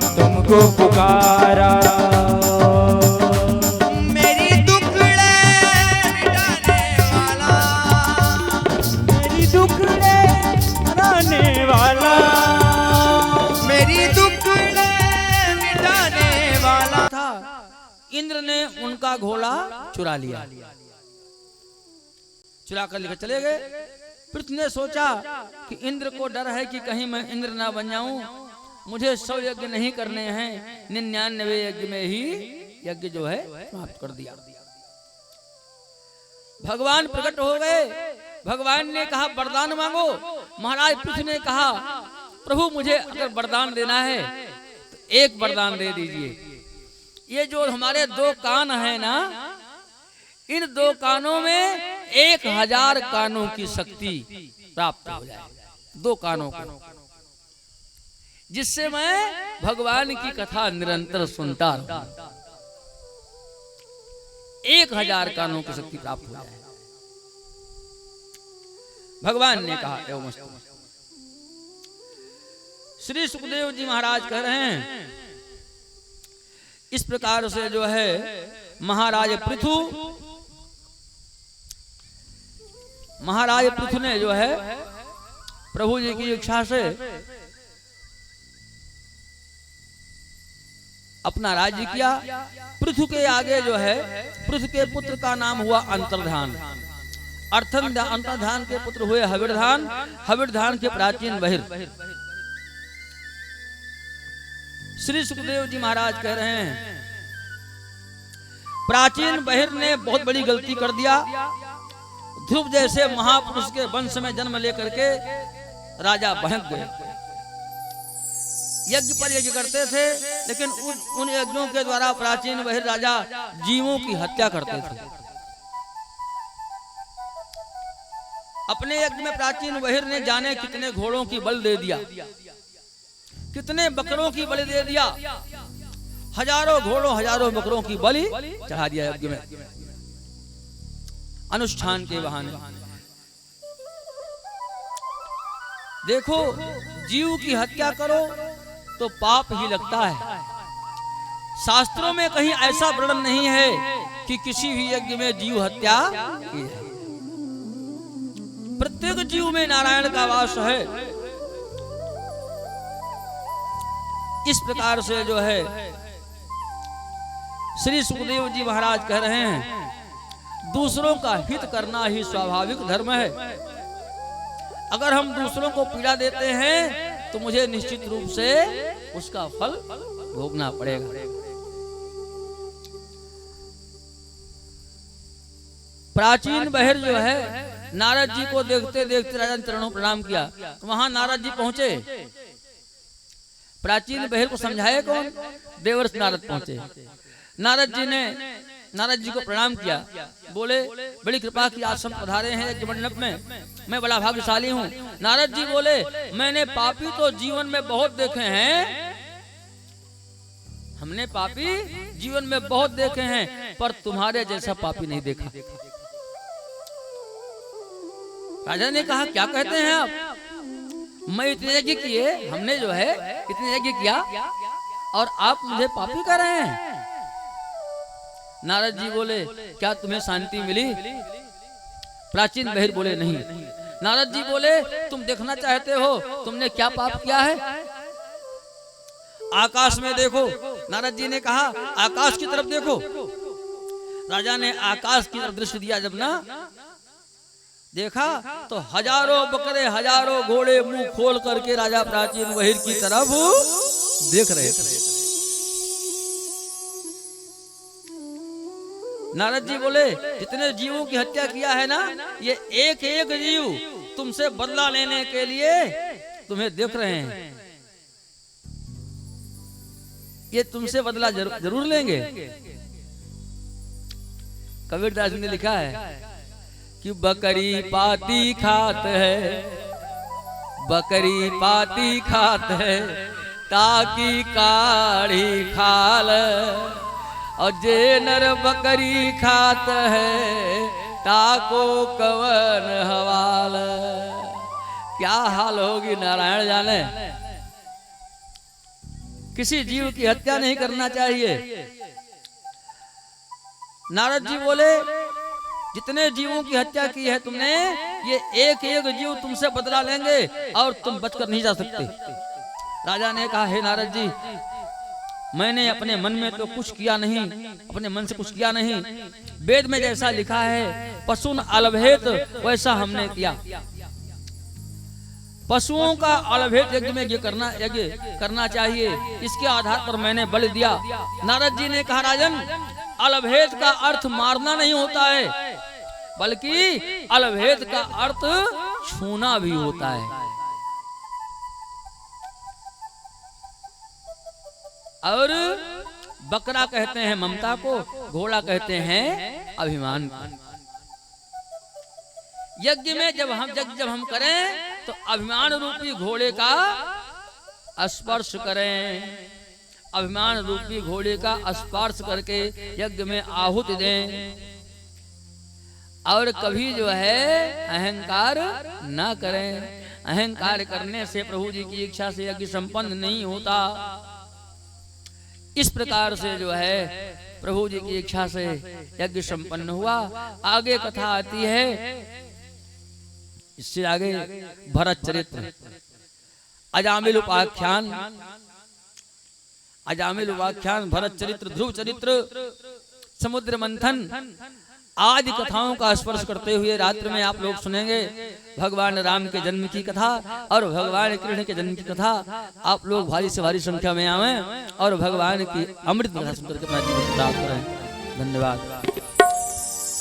तुमको को पुकारा। मेरी दुखड़े मिटाने वाला, मेरी दुखड़े हराने वाला, मेरी दुखड़े मिटाने वाला। था इंद्र ने उनका घोड़ा चुरा लिया, चुरा कर लेकर चले गए। पृथ्वी ने सोचा कि इंद्र को डर है कि कहीं मैं इंद्र ना बन जाऊं, मुझे 100 यज्ञ नहीं करने हैं, 99 यज्ञ में ही यज्ञ जो है समाप्त कर दिया। भगवान प्रकट हो गए। भगवान ने कहा वरदान मांगो। महाराज पृथु ने कहा प्रभु मुझे अगर वरदान देना है तो एक वरदान दे दीजिए। ये जो हमारे 2 कान है ना, इन 2 कानों में 1000 कानों की शक्ति प्राप्त हो जाए, 2 कानों को, जिससे मैं भगवान की कथा निरंतर सुनता रहूं। 1000 कानों की शक्ति प्राप्त हो जाए। भगवान ने कहा एवं श्री सुखदेव जी महाराज कह रहे हैं इस प्रकार से जो है महाराज पृथु ने जो है प्रभु जी की इच्छा से अपना राज्य किया। पृथु के आगे जो है पृथु के पुत्र का नाम हुआ अंतर्धान। अंतर्धान के पुत्र हुए हविर्धान। हविर्धान के प्राचीन बहिर। श्री सुखदेव जी महाराज कह रहे हैं प्राचीन बहिर ने बहुत बड़ी गलती कर दिया। ध्रुव जैसे महापुरुष के वंश में जन्म लेकर के राजा बहक गए। यज्ञ पर यज्ञ करते थे, लेकिन उन यज्ञों के द्वारा प्राचीन बहिर राजा जीवों की हत्या करते थे। अपने यज्ञ में प्राचीन बहिर ने जाने कितने घोड़ों की बलि दे दिया, कितने बकरों की बलि दे दिया। हजारों घोड़ों हजारों बकरों की बलि चढ़ा दिया यज्ञ में, अनुष्ठान के बहाने। देखो, जीव की हत्या करो तो पाप ही लगता है। शास्त्रों में कहीं ऐसा वर्णन नहीं है कि किसी भी यज्ञ में जीव हत्या की है। प्रत्येक जीव में नारायण का वास है। इस प्रकार से जो है श्री सुखदेव जी महाराज कह रहे हैं दूसरों का हित करना ही स्वाभाविक धर्म है। अगर हम दूसरों को पीड़ा देते हैं तो मुझे निश्चित रूप से उसका फल भोगना पड़ेगा। प्राचीन बहिर जो है नारद जी को देखते देखते राजा ने चरणों प्रणाम किया। तो वहां नारद जी पहुंचे। प्राचीन बहिर को समझाए कौन? देवर्ष नारद पहुंचे। नारद जी को प्रणाम किया। बोले बड़ी कृपा की आश्रम पधारे हैं यज्ञ मंडप में, मैं बड़ा भाग्यशाली हूँ। नारद जी बोले मैंने पापी तो जीवन में बहुत देखे हैं, हमने पापी जीवन में बहुत देखे हैं, पर तुम्हारे जैसा पापी नहीं देखा। राजा ने कहा क्या कहते हैं आप? मैं इतने यज्ञ किए, हमने जो है इतने यज्ञ किया और आप मुझे पापी कह रहे हैं। नारद जी बोले क्या तुम्हें शांति मिली? प्राचीन बहिर बोले नहीं। नारद जी बोले तुम देखना चाहते हो तुमने क्या पाप किया है? आकाश में देखो। नारद जी ने कहा आकाश की तरफ देखो। राजा ने आकाश की तरफ दृष्टि दिया। जब ना देखा तो हजारों बकरे हजारों घोड़े मुंह खोल करके राजा प्राचीन बहिर की तरफ देख रहे थे। नारद जी बोले जितने जीवों की हत्या किया है ना, ये एक एक जीव तुमसे बदला लेने के लिए तुम्हें देख रहे हैं। ये तुमसे बदला जरूर लेंगे। कबीरदास ने लिखा है कि बकरी पाती खात है, बकरी पाती खात है, ताकि काढ़ी खाल, और जे नर बकरी खात है, ताको कवन हवाल। क्या हाल होगी नारायण जाने। किसी जीव की हत्या नहीं करना चाहिए। नारद जी बोले जितने जीवों की हत्या की है तुमने, ये एक एक जीव तुमसे बदला लेंगे और तुम बचकर नहीं जा सकते। राजा ने कहा हे नारद जी, मैंने अपने मन में तो कुछ किया नहीं, अपने मन से कुछ किया नहीं। वेद में जैसा लिखा है पशुन अलभेत, वैसा हमने किया। पशुओं का अलभेद यज्ञ में यज्ञ करना चाहिए, इसके आधार पर मैंने बलि दिया। नारद जी ने कहा राजन, अलभेद का अर्थ मारना नहीं होता है, बल्कि अलभेद का अर्थ छूना भी होता है। और बकरा कहते हैं ममता को, घोड़ा कहते हैं अभिमान को। यज्ञ में जब हम करें तो अभिमान रूपी घोड़े का स्पर्श करें, अभिमान रूपी घोड़े का स्पर्श करके यज्ञ में आहुति दें, और कभी जो है अहंकार ना करें। अहंकार करने से प्रभु जी की इच्छा से यज्ञ संपन्न नहीं होता। इस प्रकार से जो है प्रभु जी की इच्छा से यज्ञ संपन्न हुआ। आगे कथा आती है, इससे आगे भरत चरित्र, अजामिल उपाख्यान, अजामिल उपाख्यान, भरत चरित्र, ध्रुव चरित्र, समुद्र मंथन आदि कथाओं का स्पर्श करते हुए रात्रि में आप लोग सुनेंगे भगवान राम के जन्म की कथा और भगवान कृष्ण के जन्म की कथा। आप लोग भारी से भारी संख्या में आवें और भगवान की अमृत कथा सुनकर के अपना जीवन प्राप्त करें। धन्यवाद।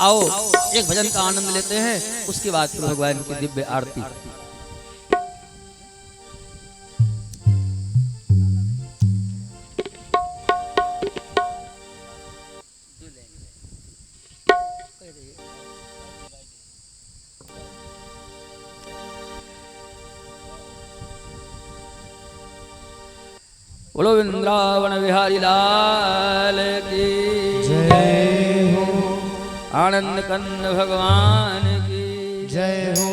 आओ एक भजन का आनंद लेते हैं, उसके बाद फिर भगवान की दिव्य आरती। बोलो वृंदावन बिहारी लाल की जय हो, आनंद कंद भगवान की जय हो।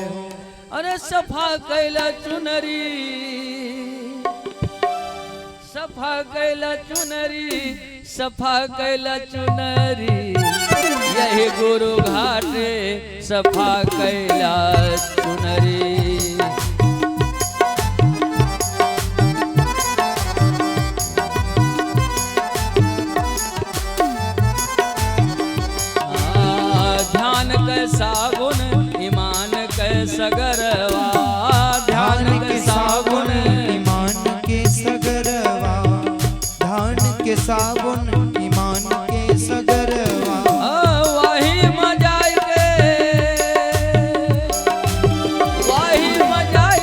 अरे सफा कैला चुनरी, सफा कैला चुनरी, सफा कैला चुनरी, यही गुरु घाटे सफा कैला चुनरी। सागुन ईमान के सगरवा, ध्यान के सागुन ईमान के सगरवा, ध्यान के सागुन ईमान के सगरवा। वही मजाई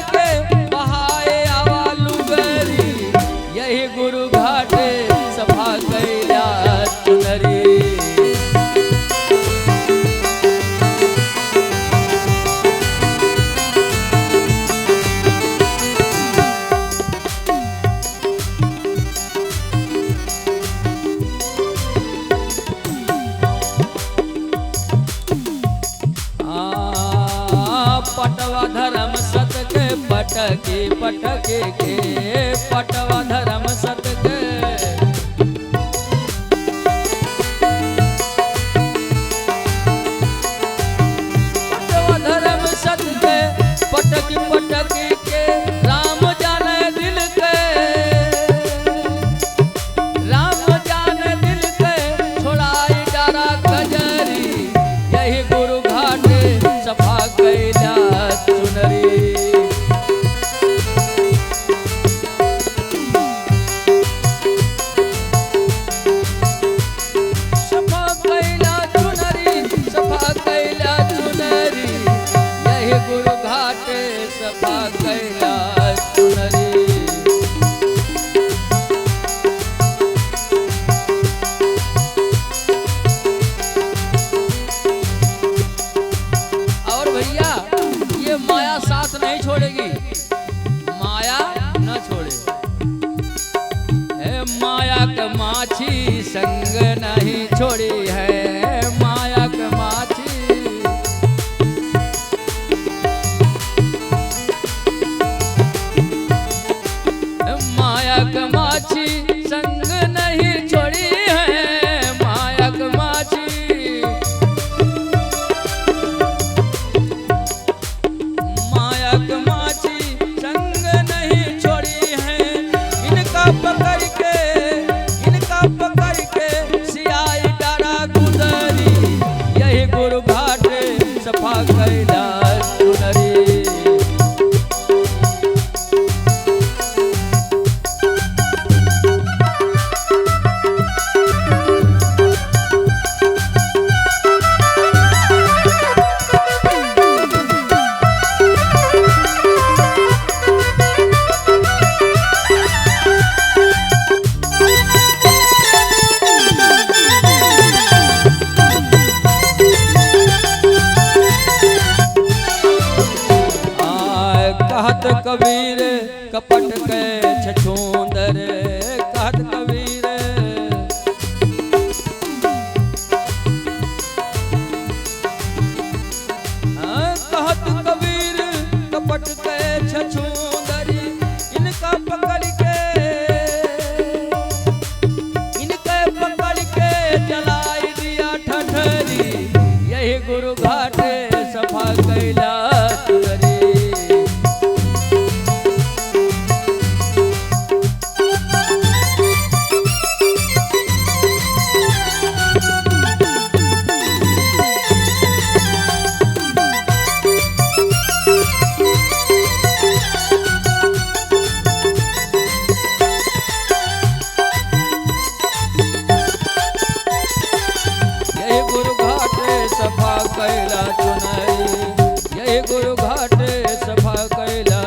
के बहाए आवा लुगरी, यही गुरु घाटे सफा कैला चुनरी। पटवा धर्म सत के पटके पटके के, पटवा धर्म सत के पटवा धर्म सत के, पटकी पटकी के, राम जाने दिल के, राम जाने दिल के, छोड़ाई डारा कजरी, यही गुरु घाटे सफा कैला चुनरी। सफा कैला चुनरी, सफा कैला चुनरी, यही गुरु घाटे सफा कैला चुनरी। और भैया ये माया साथ नहीं छोड़ेगी, माया न छोड़े। माया का माछी संग नहीं छोड़ी है, माया का माछी माया का माछी संग नहीं छोड़ी है, माया का माछी माया का माछी संग नहीं छोड़ी है। इनका पकड़ के सियाई डरा कबीर कपट के छछूंदर कहत कबीर कहत कबीर कपट के छछूंदर इनका पकड़ के जलाई दिया ठठरी यही गुरु घाट सफा कैला चुनरी सफा कैला चुनरी यही गुरु घाट सफा कैला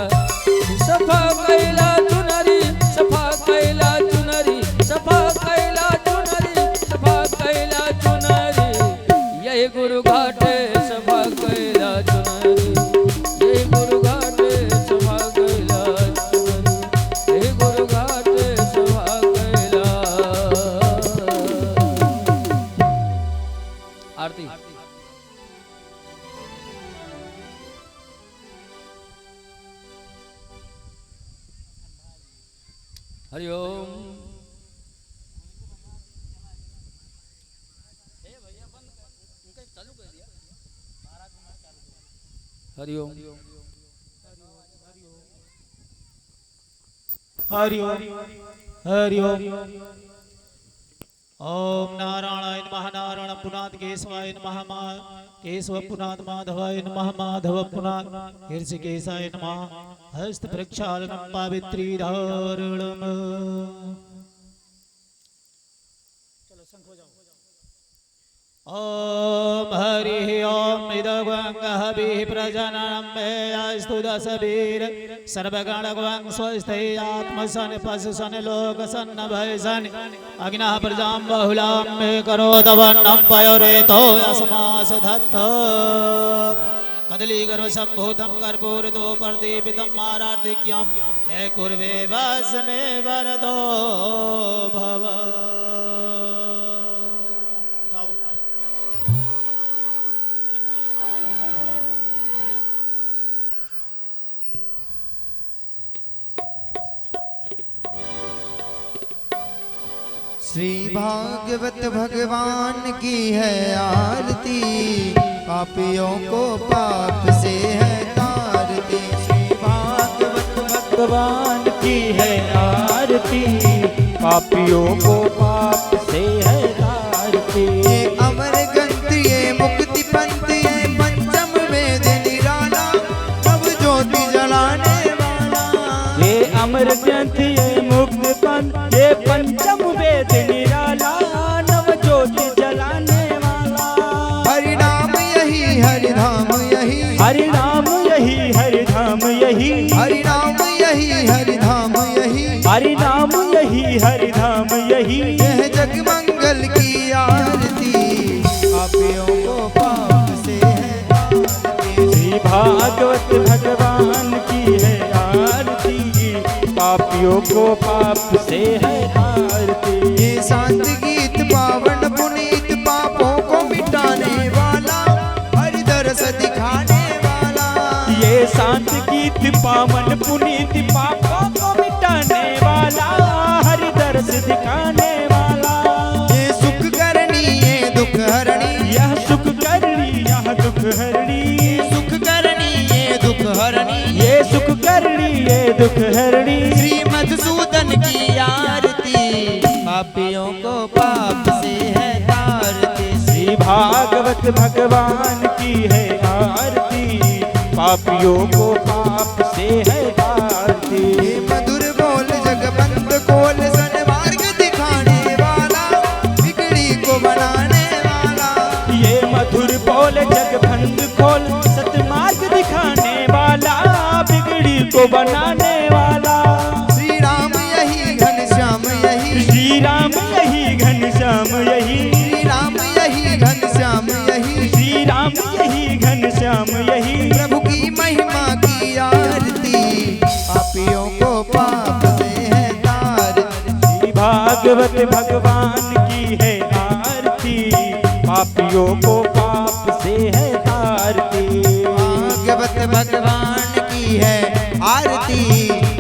चुनरी सफा कैला चुनरी सफा कैला चुनरी सफा कैला चुनरी यही गुरु घाट सफा कैला चुनरी यही गुरु घाट सफा कैला चुनरी यही गुरु घाट सफा कैला आरती हरिओम हरिओम हरिओम हरिओम ओम नारायणाय नमः नारायण पुनाद केशवाय नमः केशव पुनाद माधवाय नमः माधव पुनाद ऋषिकेशाय नमः हस्त प्रक्षालनम पावित्री धारणम ओम हरि ओम इदगं हवि प्रजननम मे अस्तु दशवीर सर्वगणगं स्वस्ते आत्मसन पशुसन लोकसन भयसन अग्नः प्रजां बहुलां मे करोदवन्नं पयोरेतो यस्मास धत्त कदलीगर्भ सम्भूतं कर्पूरतो प्रदीपितं आरार्तिक्यं हे कुर्वे वस मे वरदो भव श्री भागवत भगवान की है आरती पापियों को पाप से है तारती श्री भागवत भगवान की है आरती पापियों को पाप से है तारती ये अमर ग्रंथ ये मुक्ति पंथ ये पंचम वेद निराला नव ज्योति जलाने वाला ये अमर ग्रंथ ये मुक्ति पंथ ये पंचम वेद निराला नव ज्योति जलाने वाला हरि नाम यही हरि धाम यही हरि नाम यही हरि धाम यही हरि नाम यही हरि धाम यही हरि नाम यही हरि धाम यही यह जग मंगल की आरती पापियों को पाप से है तारती श्री भागवत भगवान की है आरती पापियों को पाप से है तारती ये शांत गीत पावन पुनीत पापों को मिटाने वाला हरि दरस दिखाने वाला ये शांत गीत पावन पुनीत पापों को मिटाने वाला हरि दर्श दिखाने वाला ये सुख करनी ये दुख हरणी यह सुख करनी यह दुख हरणी सुख करनी ये दुख हरणी ये सुख करनी ये दुख हरणी श्री मधुसूदन की आरती पापियों को पाप से है तारती श्री भागवत भगवान की है आरती पापियों को पाप से है तारती ये मधुर बोल जगबंद खोल सन्मार्ग दिखाने वाला बिगड़ी को बनाने वाला ये मधुर बोल जगबंद खोल सतमार्ग दिखाने वाला बिगड़ी को बनाने वाला श्री राम यही घनश्याम यही श्री राम यही घनश्याम यही श्री राम यही घनश्याम यही श्री राम यही घनश्याम यही प्रभु की महिमा की आरती भागवत भगवान की है आरती, पापियों को पाप से है तारती। भागवत भगवान की है आरती,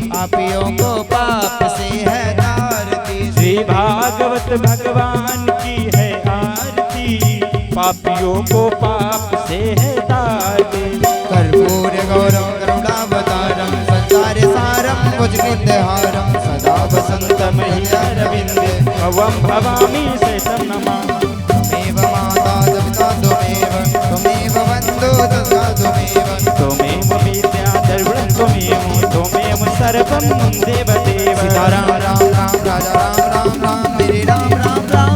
पापियों को पाप से है तारती। श्री भागवत भगवान की है आरती, पापियों को पाप से है तारती। कर्पूर गौरम करुणावतारम संसार सारम भुजगेन्द्रहारम सदा वसंतम हृदयारविंदे भवं भवामी शेषं नमामि। त्वमेव माता पिता त्वमेव बन्धो तथा त्वमेव विद्या द्रविणं त्वमेव सर्वं देव देव। सीताराम राम राम राजा राम राम राम मेरे राम राम राम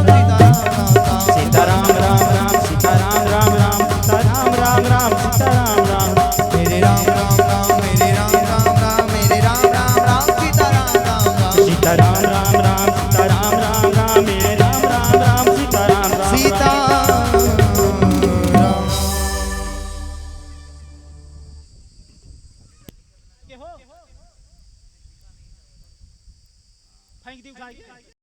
सीताराम राम राम सीताराम राम राम सीताराम राम राम सीताराम राम मेरे राम राम राम मेरे राम राम राम मेरे राम राम राम सीताराम राम राम सीताराम राम राम सीताराम राम राम मेरे राम राम राम सीताराम राम सीता फेंक दी उठा के।